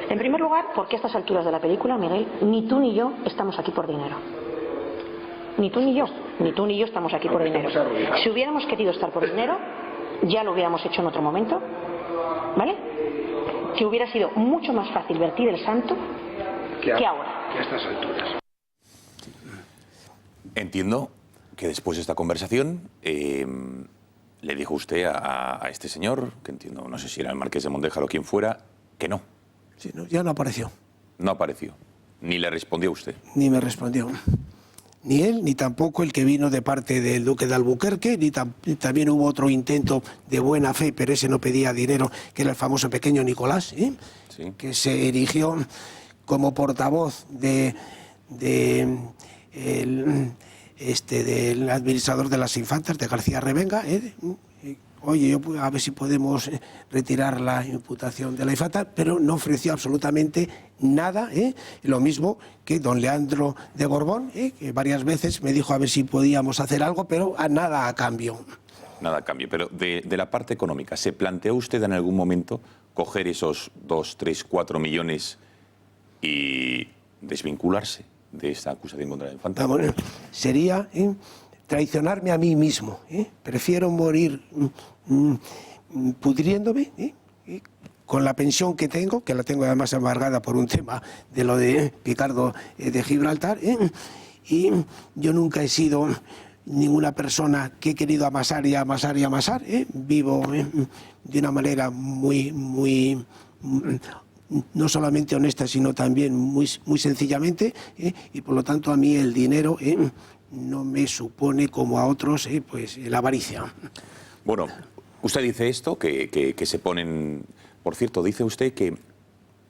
En primer lugar, porque a estas alturas de la película, Miguel, ni tú ni yo estamos aquí por dinero. Ni tú ni yo estamos aquí por dinero. Si hubiéramos querido estar por dinero, ya lo hubiéramos hecho en otro momento, ¿vale? Que hubiera sido mucho más fácil vertir el santo que ahora. Que a estas alturas. Entiendo que después de esta conversación le dijo usted a este señor, que entiendo, no sé si era el marqués de Mondéjar o quien fuera, que no. Sí, no, ya no apareció. No apareció. Ni le respondió a usted. Ni me respondió. Ni él, ni tampoco el que vino de parte del duque de Albuquerque, también hubo otro intento de buena fe, pero ese no pedía dinero, que era el famoso pequeño Nicolás, Sí. que se erigió como portavoz del administrador de las infantas, de García Revenga. Oye, a ver si podemos retirar la imputación de la infanta, pero no ofreció absolutamente nada. Lo mismo que don Leandro de Borbón, que varias veces me dijo a ver si podíamos hacer algo, pero nada a cambio. Nada a cambio. Pero de la parte económica, ¿se planteó usted en algún momento coger esos 2, 3, 4 millones y desvincularse de esta acusación contra la infanta? Bueno, sería traicionarme a mí mismo. Prefiero morir pudriéndome con la pensión que tengo, que la tengo además embargada por un tema de lo de Picardo de Gibraltar, y yo nunca he sido ninguna persona que he querido amasar. Vivo de una manera muy no solamente honesta, sino también muy sencillamente, y por lo tanto a mí el dinero no me supone como a otros pues la avaricia. Bueno, usted dice esto, que se ponen... Por cierto, dice usted que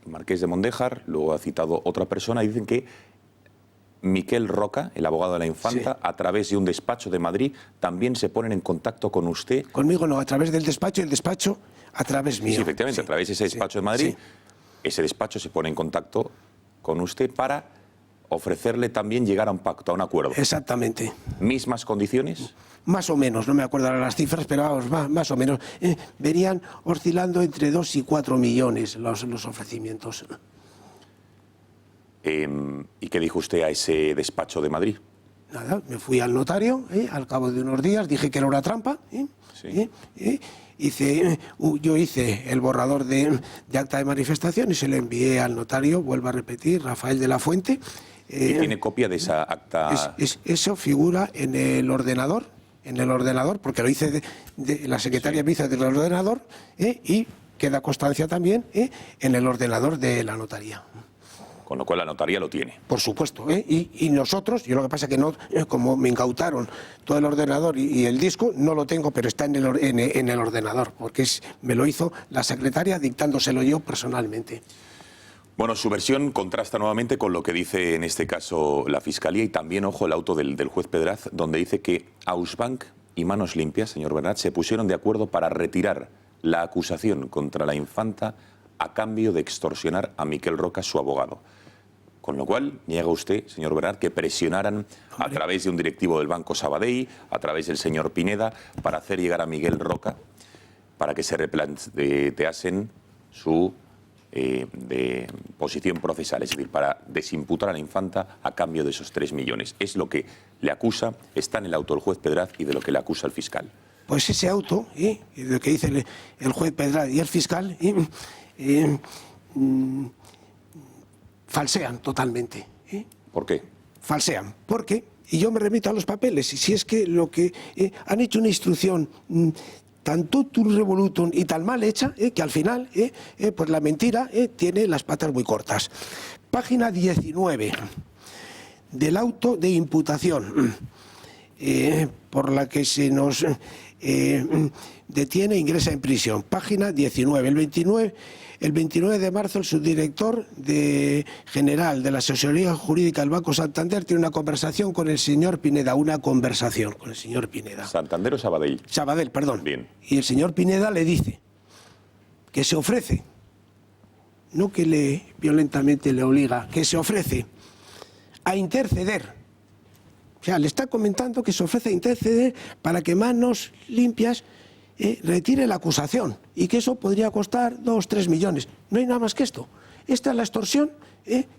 Marqués de Mondéjar, luego ha citado otra persona, dicen que Miquel Roca, el abogado de la infanta, sí, a través de un despacho de Madrid, también se ponen en contacto con usted. Conmigo no, a través del despacho, el despacho a través mío. Sí, efectivamente, sí, a través de ese despacho de Madrid, ese despacho se pone en contacto con usted para ofrecerle también llegar a un pacto, a un acuerdo. Exactamente. ¿Mismas condiciones? Más o menos, no me acuerdo ahora las cifras, pero vamos, más o menos. Venían oscilando entre 2 y 4 millones los ofrecimientos. ¿Y qué dijo usted a ese despacho de Madrid? Nada, me fui al notario, al cabo de unos días, dije que era una trampa, yo hice el borrador de acta de manifestación y se lo envié al notario, vuelvo a repetir, Rafael de la Fuente. ¿Y tiene copia de esa acta? Eso figura en el ordenador, porque lo hice la secretaria me hizo del ordenador, y queda constancia también en el ordenador de la notaría. Con lo cual la notaría lo tiene. Por supuesto, y nosotros, yo lo que pasa es que no, como me incautaron todo el ordenador y el disco, no lo tengo, pero está en el ordenador, porque me lo hizo la secretaria dictándoselo yo personalmente. Bueno, su versión contrasta nuevamente con lo que dice en este caso la Fiscalía y también, ojo, el auto del juez Pedraz, donde dice que Ausbank y Manos Limpias, señor Bernat, se pusieron de acuerdo para retirar la acusación contra la infanta a cambio de extorsionar a Miquel Roca, su abogado. Con lo cual, niega usted, señor Bernat, que presionaran a través de un directivo del Banco Sabadell, a través del señor Pineda, para hacer llegar a Miguel Roca para que se replanteasen su de posición procesal, es decir, para desimputar a la infanta a cambio de esos 3 millones. Es lo que le acusa, está en el auto del juez Pedraz y de lo que le acusa el fiscal. Pues ese auto, y de lo que dice el juez Pedraz y el fiscal, falsean totalmente. ¿Por qué? Falsean, porque, y yo me remito a los papeles, y si es que lo que han hecho una instrucción tan totum revolutum y tan mal hecha, que al final, pues la mentira tiene las patas muy cortas. Página 19 del auto de imputación, por la que se nos detiene e ingresa en prisión. Página 19. El 29 de marzo, el subdirector general de la Asesoría Jurídica del Banco Santander tiene una conversación con el señor Pineda, ¿Santander o Sabadell? Sabadell, perdón. Bien. Y el señor Pineda le dice que se ofrece, no que violentamente le obliga, que se ofrece a interceder. O sea, le está comentando que se ofrece a interceder para que Manos Limpias retire la acusación y que eso podría costar 2 o 3 millones. No hay nada más que esto. Esta es la extorsión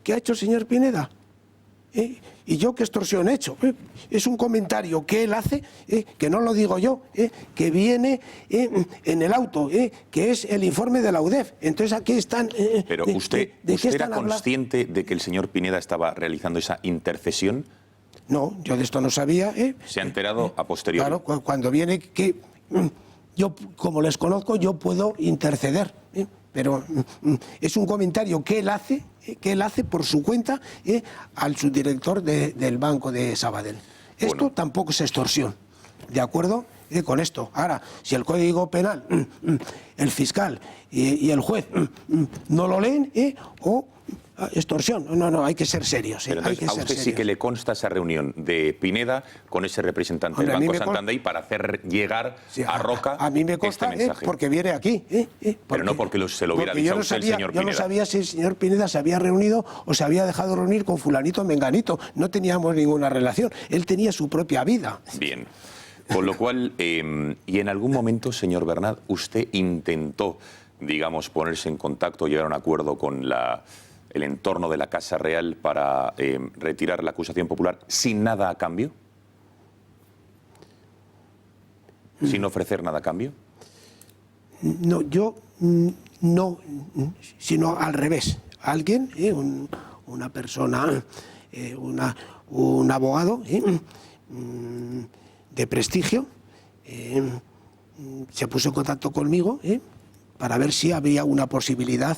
que ha hecho el señor Pineda. ¿Y yo qué extorsión he hecho? Es un comentario que él hace, que no lo digo yo, que viene en el auto, que es el informe de la UDEF. Entonces aquí están... Pero usted era consciente de que el señor Pineda estaba realizando esa intercesión. No, yo de esto no sabía. Se ha enterado a posteriori. Claro, cuando viene que... Yo, como les conozco, yo puedo interceder, pero es un comentario que él hace por su cuenta al subdirector del Banco de Sabadell. Esto Bueno. tampoco es extorsión, ¿de acuerdo? Con esto. Ahora, si el Código Penal, el fiscal y el juez no lo leen, o extorsión. No, hay que ser serios. Pero entonces, a usted sí que le consta esa reunión de Pineda con ese representante del Banco Santander para hacer llegar a Roca a mí me consta, este mensaje. porque viene aquí. Pero no porque se lo hubiera dicho a usted el señor Pineda. Yo no sabía si el señor Pineda se había reunido o se había dejado reunir con fulanito menganito. No teníamos ninguna relación. Él tenía su propia vida. Bien. Con lo cual, y en algún momento, señor Bernat, usted intentó, digamos, ponerse en contacto, llegar a un acuerdo con el entorno de la Casa Real para retirar la acusación popular sin nada a cambio, sin ofrecer nada a cambio. No, yo no, sino al revés. Alguien, una persona, un abogado de prestigio, se puso en contacto conmigo para ver si había una posibilidad,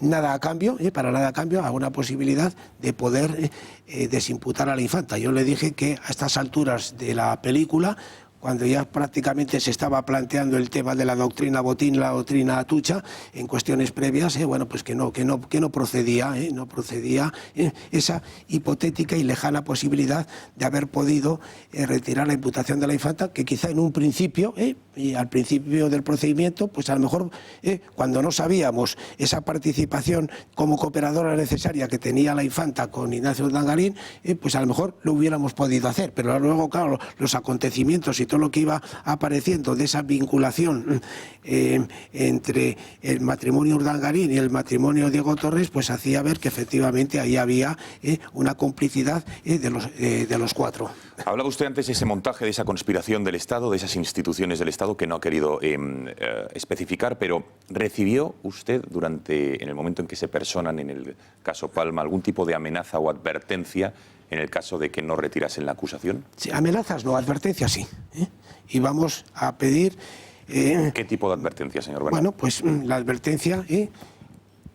nada a cambio, para nada a cambio, alguna posibilidad de poder desimputar a la infanta. Yo le dije que a estas alturas de la película, cuando ya prácticamente se estaba planteando el tema de la doctrina Botín, la doctrina Atucha, en cuestiones previas, bueno, pues que no procedía, esa hipotética y lejana posibilidad de haber podido retirar la imputación de la infanta, que quizá en un principio, y al principio del procedimiento, pues a lo mejor cuando no sabíamos esa participación como cooperadora necesaria que tenía la infanta con Ignacio Urdangarín, pues a lo mejor lo hubiéramos podido hacer, pero luego, claro, los acontecimientos y todo lo que iba apareciendo de esa vinculación entre el matrimonio Urdangarín y el matrimonio Diego Torres, pues hacía ver que efectivamente ahí había una complicidad de los cuatro. Hablaba usted antes de ese montaje, de esa conspiración del Estado, de esas instituciones del Estado que no ha querido especificar, pero ¿recibió usted en el momento en que se personan en el caso Palma algún tipo de amenaza o advertencia en el caso de que no retirasen la acusación? Sí, amenazas no, advertencias sí. Y vamos a pedir... ¿Qué tipo de advertencia, señor Bernat? Bueno, pues la advertencia,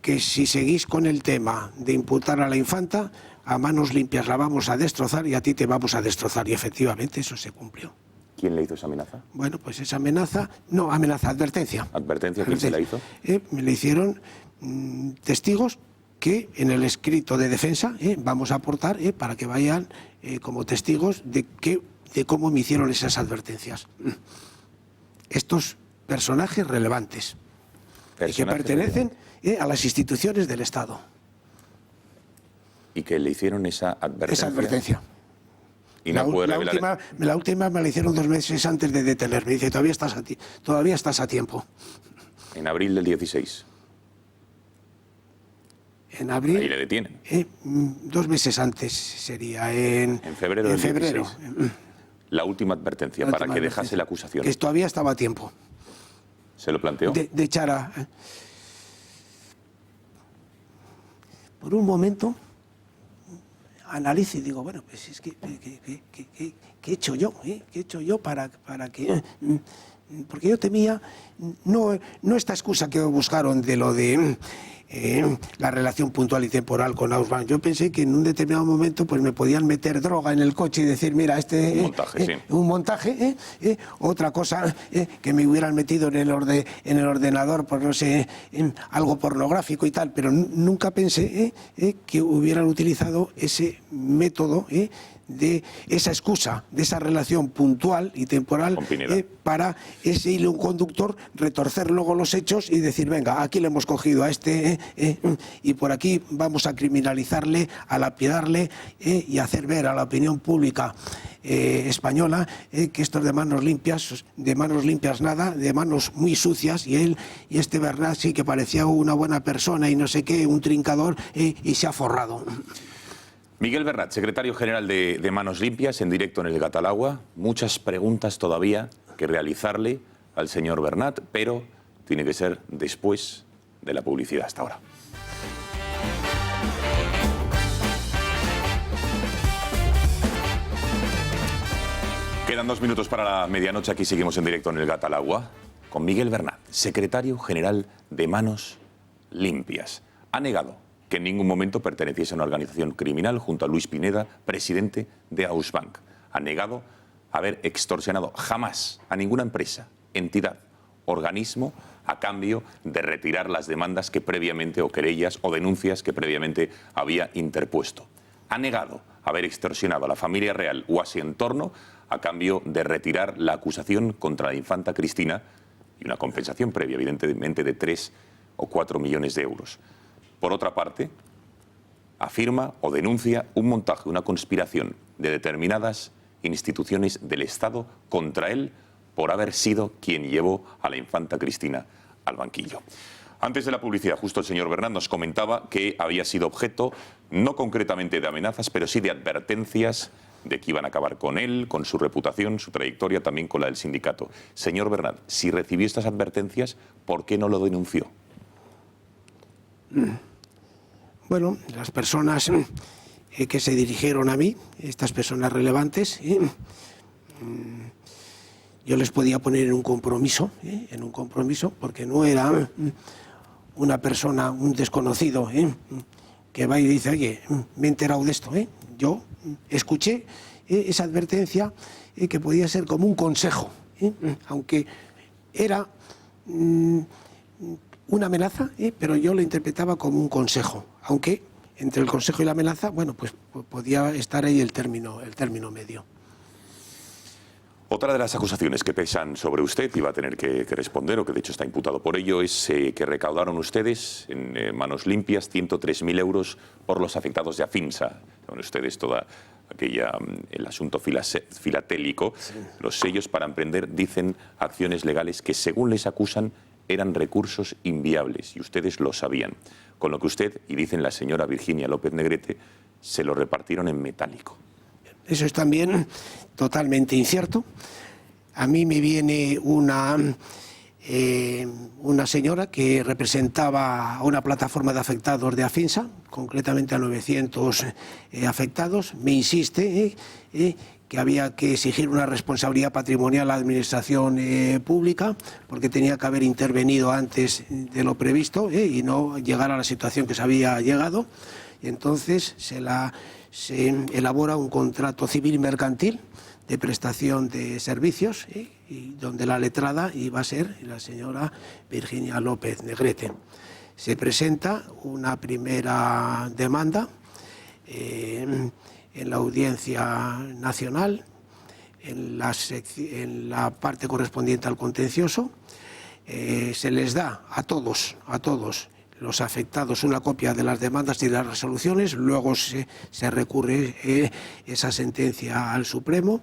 que si seguís con el tema de imputar a la infanta, a Manos Limpias la vamos a destrozar y a ti te vamos a destrozar. Y efectivamente eso se cumplió. ¿Quién le hizo esa amenaza? Bueno, pues esa amenaza, advertencia. ¿Advertencia? ¿Quién se la hizo? Me la hicieron testigos que en el escrito de defensa vamos a aportar para que vayan como testigos de cómo me hicieron esas advertencias. Estos personajes relevantes que pertenecen a las instituciones del Estado. ¿Y que le hicieron esa advertencia? Esa advertencia. Y no puede revelar... la última me la hicieron 2 meses antes de detenerme. Dice, todavía estás a tiempo. En abril del 16. En abril. Ahí le detienen. 2 meses antes sería en febrero del 16. febrero. La última advertencia para que dejase la acusación. Que todavía estaba a tiempo. ¿Se lo planteó? De echar a... Por un momento analizo y digo, bueno, pues es que ¿qué he hecho yo? ¿Qué he hecho yo para que...? Porque yo temía no esta excusa que buscaron de lo de la relación puntual y temporal con Ausbank. Yo pensé que en un determinado momento pues me podían meter droga en el coche y decir, mira, un montaje, otra cosa que me hubieran metido en el ordenador por no sé, algo pornográfico y tal, pero nunca pensé que hubieran utilizado ese método de esa excusa, de esa relación puntual y temporal para ese hilo conductor, retorcer luego los hechos y decir, venga, aquí le hemos cogido a este y por aquí vamos a criminalizarle, a lapidarle y hacer ver a la opinión pública española que esto es de manos limpias nada, de manos muy sucias, y este Bernat sí que parecía una buena persona y no sé qué, un trincador, y se ha forrado. Miguel Bernat, secretario general de Manos Limpias, en directo en el Gatalagua. Muchas preguntas todavía que realizarle al señor Bernat, pero tiene que ser después de la publicidad. Hasta ahora. Quedan 2 minutos para la medianoche. Aquí seguimos en directo en el Gatalagua con Miguel Bernat, secretario general de Manos Limpias. Ha negado que en ningún momento perteneciese a una organización criminal junto a Luis Pineda, presidente de Ausbank. Ha negado haber extorsionado jamás a ninguna empresa, entidad, organismo a cambio de retirar las demandas que previamente, o querellas o denuncias que previamente había interpuesto. Ha negado haber extorsionado a la familia real o a su entorno a cambio de retirar la acusación contra la infanta Cristina y una compensación previa, evidentemente, de 3 o 4 millones de euros. Por otra parte, afirma o denuncia un montaje, una conspiración de determinadas instituciones del Estado contra él por haber sido quien llevó a la infanta Cristina al banquillo. Antes de la publicidad, justo el señor Bernat nos comentaba que había sido objeto, no concretamente de amenazas, pero sí de advertencias de que iban a acabar con él, con su reputación, su trayectoria, también con la del sindicato. Señor Bernat, si recibió estas advertencias, ¿por qué no lo denunció? Bueno, las personas que se dirigieron a mí, estas personas relevantes, yo les podía poner en un compromiso, porque no era una persona, un desconocido, que va y dice, oye, me he enterado de esto. Yo escuché esa advertencia que podía ser como un consejo, aunque era una amenaza, pero yo lo interpretaba como un consejo, aunque entre el consejo y la amenaza, bueno, pues podía estar ahí el término medio. Otra de las acusaciones que pesan sobre usted, y va a tener que responder, o que de hecho está imputado por ello, es que recaudaron ustedes en Manos Limpias 103.000 euros por los afectados de Afinsa. Saben ustedes toda el asunto filatélico. Sí. Los sellos para emprender dicen acciones legales que, según les acusan, eran recursos inviables, y ustedes lo sabían. Con lo que usted, y dicen la señora Virginia López Negrete, se lo repartieron en metálico. Eso es también totalmente incierto. A mí me viene una señora que representaba a una plataforma de afectados de Afinsa, concretamente a 900 afectados. Me insiste que había que exigir una responsabilidad patrimonial a la administración pública, porque tenía que haber intervenido antes de lo previsto y no llegar a la situación que se había llegado. Y entonces se elabora un contrato civil mercantil de prestación de servicios, y donde la letrada iba a ser la señora Virginia López Negrete. se presenta una primera demanda en la Audiencia Nacional, en la parte correspondiente al contencioso. Se les da a todos los afectados una copia de las demandas y de las resoluciones, luego se recurre esa sentencia al Supremo.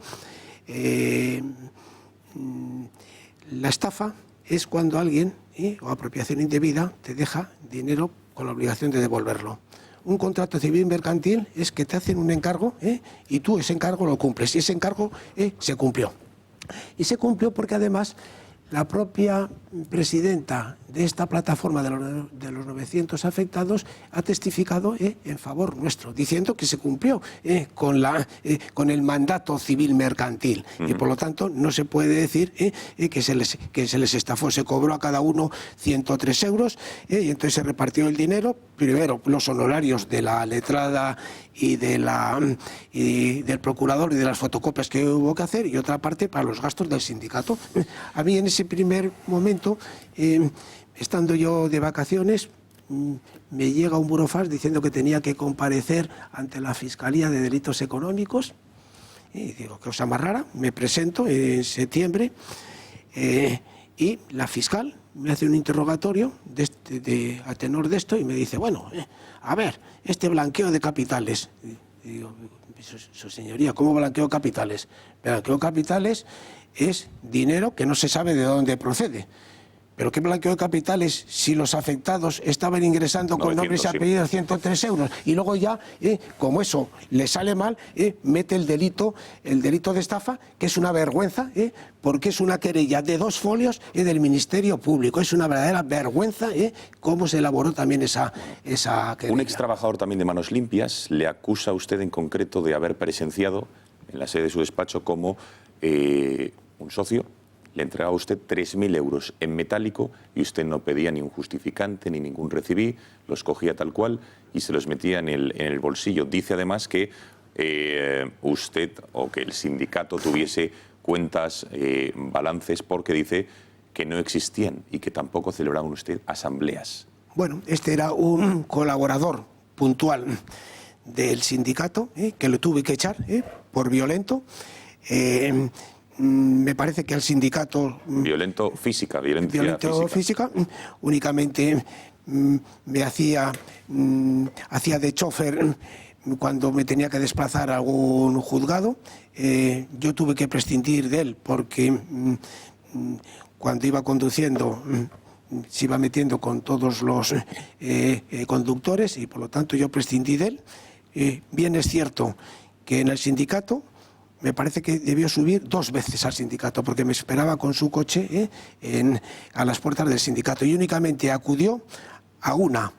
La estafa es cuando alguien, o apropiación indebida, te deja dinero con la obligación de devolverlo. Un contrato civil mercantil es que te hacen un encargo y tú ese encargo lo cumples. Y ese encargo se cumplió. Y se cumplió porque además la propia presidenta de esta plataforma de los 900 afectados ha testificado en favor nuestro, diciendo que se cumplió con el mandato civil mercantil. Y por lo tanto no se puede decir que se les estafó. Se cobró a cada uno 103 euros y entonces se repartió el dinero. Primero los honorarios de la letrada y del procurador y de las fotocopias que hubo que hacer, y otra parte para los gastos del sindicato. A mí en ese primer momento, estando yo de vacaciones, me llega un burofax diciendo que tenía que comparecer ante la Fiscalía de Delitos Económicos. Y digo, qué cosa más rara. Me presento en septiembre y la fiscal me hace un interrogatorio a tenor de esto y me dice, bueno, a ver, este blanqueo de capitales. Y digo, su señoría, ¿cómo blanqueo capitales? Blanqueo capitales es dinero que no se sabe de dónde procede. ¿Pero qué blanqueo de capitales si los afectados estaban ingresando con nombres y apellidos 103 euros? Y luego ya, como eso le sale mal, mete el delito de estafa, que es una vergüenza, porque es una querella de 2 folios del Ministerio Público. Es una verdadera vergüenza cómo se elaboró también esa querella. Un ex trabajador también de Manos Limpias le acusa a usted en concreto de haber presenciado en la sede de su despacho como un socio le entregaba a usted 3.000 euros en metálico y usted no pedía ni un justificante ni ningún recibí, los cogía tal cual y se los metía en el bolsillo. Dice además que usted o que el sindicato tuviese cuentas, balances, porque dice que no existían y que tampoco celebraban usted asambleas. Bueno, este era un colaborador puntual del sindicato, que lo tuve que echar por violento. Me parece que al sindicato... Violento física, violencia física. Únicamente me hacía de chofer cuando me tenía que desplazar a algún juzgado. Yo tuve que prescindir de él porque cuando iba conduciendo se iba metiendo con todos los conductores y por lo tanto yo prescindí de él. Bien es cierto que en el sindicato me parece que debió subir 2 veces al sindicato porque me esperaba con su coche a las puertas del sindicato y únicamente acudió a 1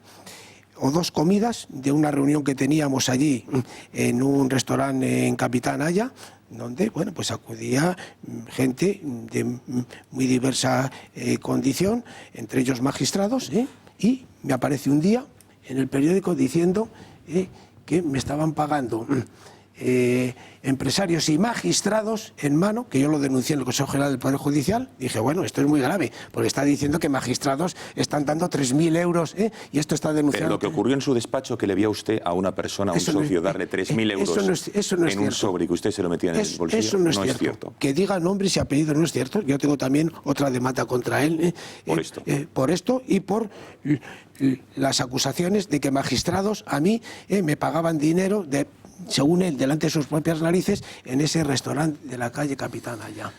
o 2 comidas de una reunión que teníamos allí en un restaurante en Capitán Haya, donde bueno, pues acudía gente de muy diversa condición, entre ellos magistrados, y me aparece un día en el periódico diciendo que me estaban pagando empresarios y magistrados en mano, que yo lo denuncié en el Consejo General del Poder Judicial. Dije, bueno, esto es muy grave, porque está diciendo que magistrados están dando 3.000 euros, y esto está denunciando. Pero lo que ocurrió en su despacho, que le vio a usted a una persona, a un socio, darle 3.000 euros en un sobre y que usted se lo metía en el bolsillo, eso no es cierto. Que diga nombres y apellidos no es cierto. Yo tengo también otra demanda contra él por esto y por las acusaciones de que magistrados a mí me pagaban dinero según él, delante de sus propias narices, en ese restaurante de la calle Capitán Haya.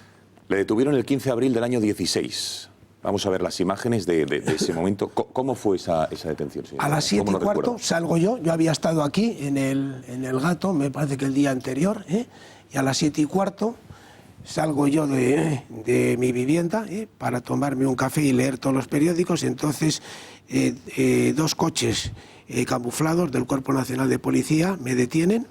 Le detuvieron el 15 de abril del año 16. Vamos a ver las imágenes de ese momento. ¿Cómo fue esa detención, señor? A las 7:15 salgo yo había estado aquí en el Gato, me parece que el día anterior, y a las 7:15 salgo yo de mi vivienda para tomarme un café y leer todos los periódicos. Entonces 2 coches camuflados del Cuerpo Nacional de Policía me detienen.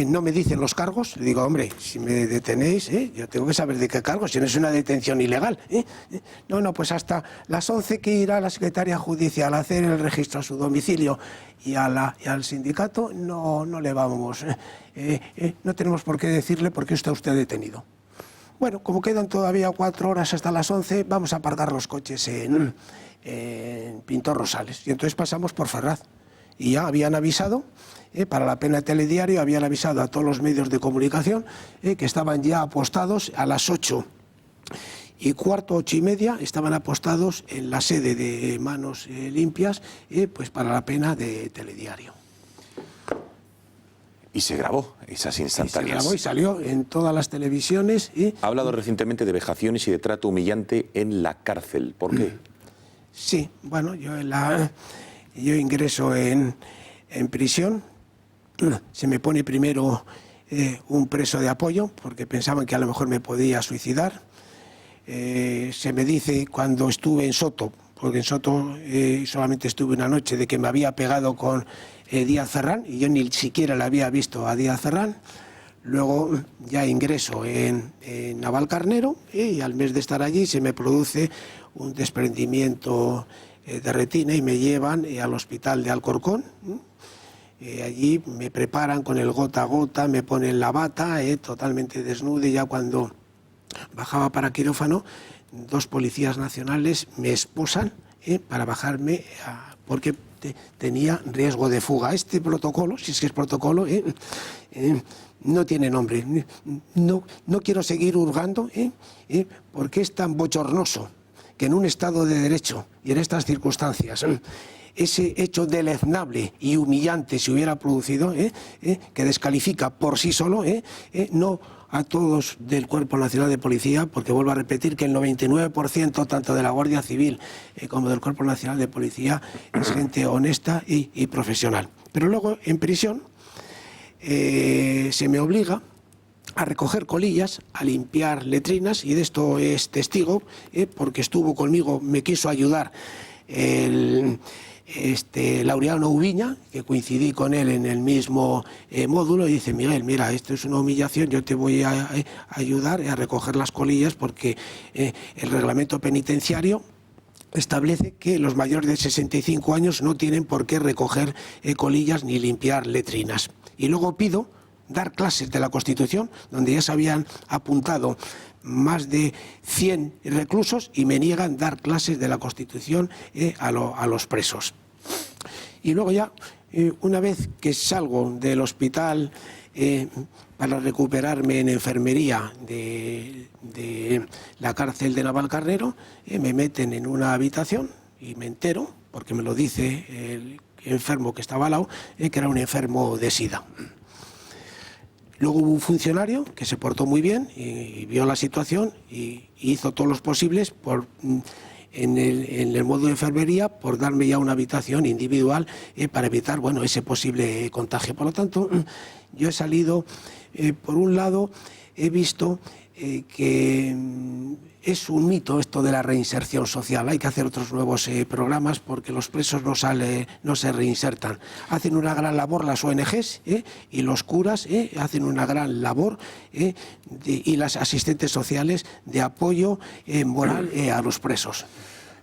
No me dicen los cargos. Le digo, hombre, si me detenéis, yo tengo que saber de qué cargos, si no es una detención ilegal. No, pues hasta las 11 que irá la secretaria judicial a hacer el registro a su domicilio y al sindicato, no le vamos. No tenemos por qué decirle por qué está usted detenido. bueno, como quedan todavía 4 horas hasta las 11, vamos a aparcar los coches en Pintor Rosales. Y entonces pasamos por Ferraz. Y ya habían avisado, para la pena Telediario, habían avisado a todos los medios de comunicación que estaban ya apostados a las 8:15, 8:30, estaban apostados en la sede de Manos Limpias, pues para la pena de Telediario. Y se grabó esas instantáneas. Se grabó y salió en todas las televisiones. Ha hablado recientemente de vejaciones y de trato humillante en la cárcel. ¿Por qué? Sí, bueno, yo ingreso en prisión. Se me pone primero un preso de apoyo, porque pensaban que a lo mejor me podía suicidar. Se me dice cuando estuve en Soto, porque en Soto solamente estuve una noche, de que me había pegado con Díaz Ferrán, y yo ni siquiera le había visto a Díaz Ferrán. Luego ya ingreso en Navalcarnero, y al mes de estar allí se me produce un desprendimiento de retina y me llevan al hospital de Alcorcón. Allí me preparan con el gota a gota, me ponen la bata, totalmente desnudo, y ya cuando bajaba para quirófano, 2 policías nacionales me esposan para bajarme, porque tenía riesgo de fuga. Este protocolo, si es que es protocolo, no tiene nombre. No quiero seguir hurgando, porque es tan bochornoso que en un Estado de Derecho y en estas circunstancias ese hecho deleznable y humillante se hubiera producido, que descalifica por sí solo, no a todos del Cuerpo Nacional de Policía, porque vuelvo a repetir que el 99% tanto de la Guardia Civil como del Cuerpo Nacional de Policía es gente honesta y profesional. Pero luego en prisión se me obliga a recoger colillas, a limpiar letrinas, y de esto es testigo, porque estuvo conmigo, me quiso ayudar Laureano Ubiña, que coincidí con él en el mismo módulo, y dice: Miguel, mira, esto es una humillación, yo te voy a ayudar a recoger las colillas, porque el reglamento penitenciario establece que los mayores de 65 años no tienen por qué recoger colillas ni limpiar letrinas. Y luego pido dar clases de la Constitución, donde ya se habían apuntado más de 100 reclusos, y me niegan dar clases de la Constitución a los presos. Y luego ya, una vez que salgo del hospital para recuperarme en enfermería de la cárcel de Navalcarnero, me meten en una habitación y me entero, porque me lo dice el enfermo que estaba al lado, que era un enfermo de SIDA. Luego hubo un funcionario que se portó muy bien y vio la situación y hizo todos los posibles en el módulo de enfermería por darme ya una habitación individual para evitar, bueno, ese posible contagio. Por lo tanto, yo he salido, por un lado, he visto que es un mito esto de la reinserción social. Hay que hacer otros nuevos programas, porque los presos no se reinsertan. Hacen una gran labor las ONGs y los curas hacen una gran labor, y las asistentes sociales de apoyo moral a los presos.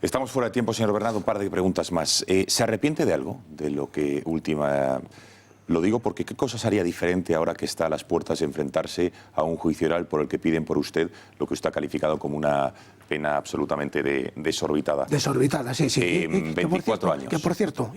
Estamos fuera de tiempo, señor Bernat, un par de preguntas más. ¿Se arrepiente de algo, de lo que última... Lo digo porque ¿qué cosas haría diferente ahora que está a las puertas de enfrentarse a un juicio oral por el que piden por usted lo que usted ha calificado como una pena absolutamente desorbitada? Desorbitada, sí, sí. 24 años. Que por cierto,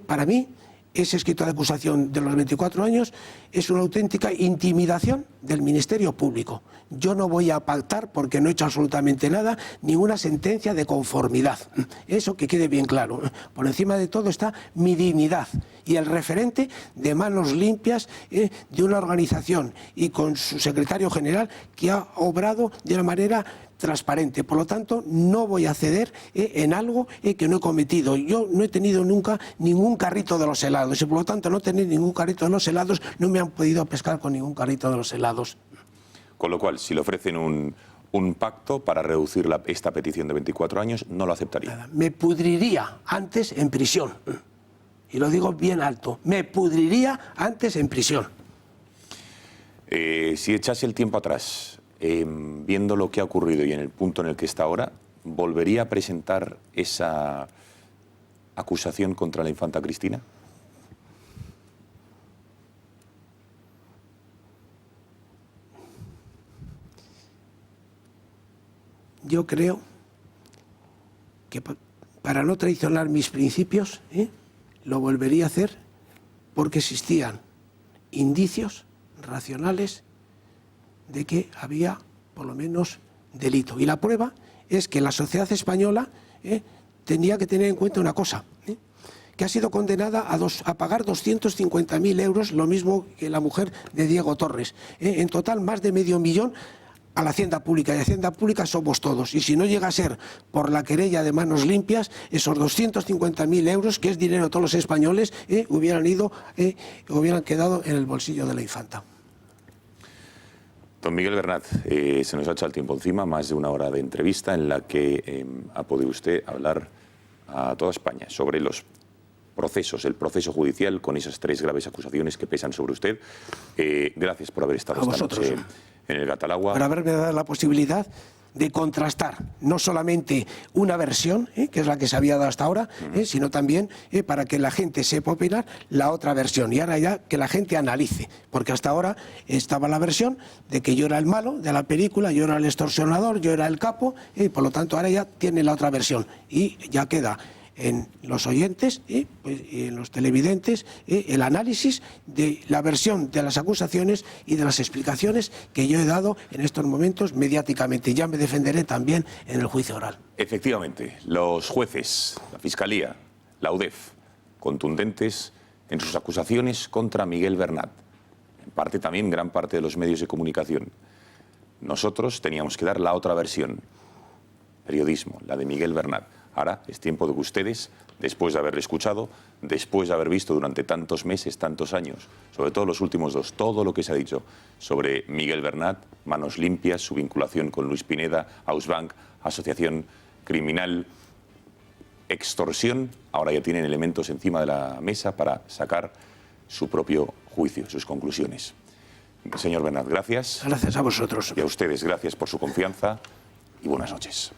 para mí, ese escrito de acusación de los 24 años es una auténtica intimidación del Ministerio Público. Yo no voy a pactar, porque no he hecho absolutamente nada, ninguna sentencia de conformidad. Eso que quede bien claro. Por encima de todo está mi dignidad y el referente de Manos Limpias, de una organización, y con su secretario general, que ha obrado de una manera transparente. Por lo tanto, no voy a ceder en algo que no he cometido. Yo no he tenido nunca ningún carrito de los helados, y por lo tanto, no tener ningún carrito de los helados, no me han podido pescar con ningún carrito de los helados. Con lo cual, si le ofrecen un pacto para reducir esta petición de 24 años, no lo aceptaría. Nada, me pudriría antes en prisión. Y lo digo bien alto, me pudriría antes en prisión. Si echase el tiempo atrás, viendo lo que ha ocurrido y en el punto en el que está ahora, ¿volvería a presentar esa acusación contra la infanta Cristina? yo creo que para no traicionar mis principios, lo volvería a hacer porque existían indicios racionales de que había por lo menos delito. Y la prueba es que la sociedad española tenía que tener en cuenta una cosa, que ha sido condenada a pagar 250.000 euros, lo mismo que la mujer de Diego Torres. En total, más de medio millón a la Hacienda Pública, y Hacienda Pública somos todos. Y si no llega a ser por la querella de Manos Limpias, esos 250.000 euros, que es dinero de todos los españoles, hubieran quedado en el bolsillo de la infanta. Don Miguel Bernat, se nos ha echado el tiempo encima, más de una hora de entrevista en la que ha podido usted hablar a toda España sobre los procesos, el proceso judicial con esas 3 graves acusaciones que pesan sobre usted. Gracias por haber estado esta noche en el Gata-al-Agua. Por haberme dado la posibilidad de contrastar no solamente una versión, que es la que se había dado hasta ahora, sino también para que la gente sepa opinar la otra versión. Y ahora ya que la gente analice, porque hasta ahora estaba la versión de que yo era el malo de la película, yo era el extorsionador, yo era el capo, y por lo tanto ahora ya tiene la otra versión. Y ya queda en los oyentes y en los televidentes el análisis de la versión de las acusaciones y de las explicaciones que yo he dado en estos momentos mediáticamente. Ya me defenderé también en el juicio oral. Efectivamente, los jueces, la Fiscalía, la UDEF, contundentes en sus acusaciones contra Miguel Bernat. En parte también gran parte de los medios de comunicación. Nosotros teníamos que dar la otra versión, periodismo, la de Miguel Bernat. Ahora es tiempo de que ustedes, después de haberle escuchado, después de haber visto durante tantos meses, tantos años, sobre todo los últimos 2, todo lo que se ha dicho sobre Miguel Bernat, Manos Limpias, su vinculación con Luis Pineda, Ausbank, asociación criminal, extorsión, ahora ya tienen elementos encima de la mesa para sacar su propio juicio, sus conclusiones. Señor Bernat, gracias. Gracias a vosotros. Y a ustedes, gracias por su confianza y buenas noches.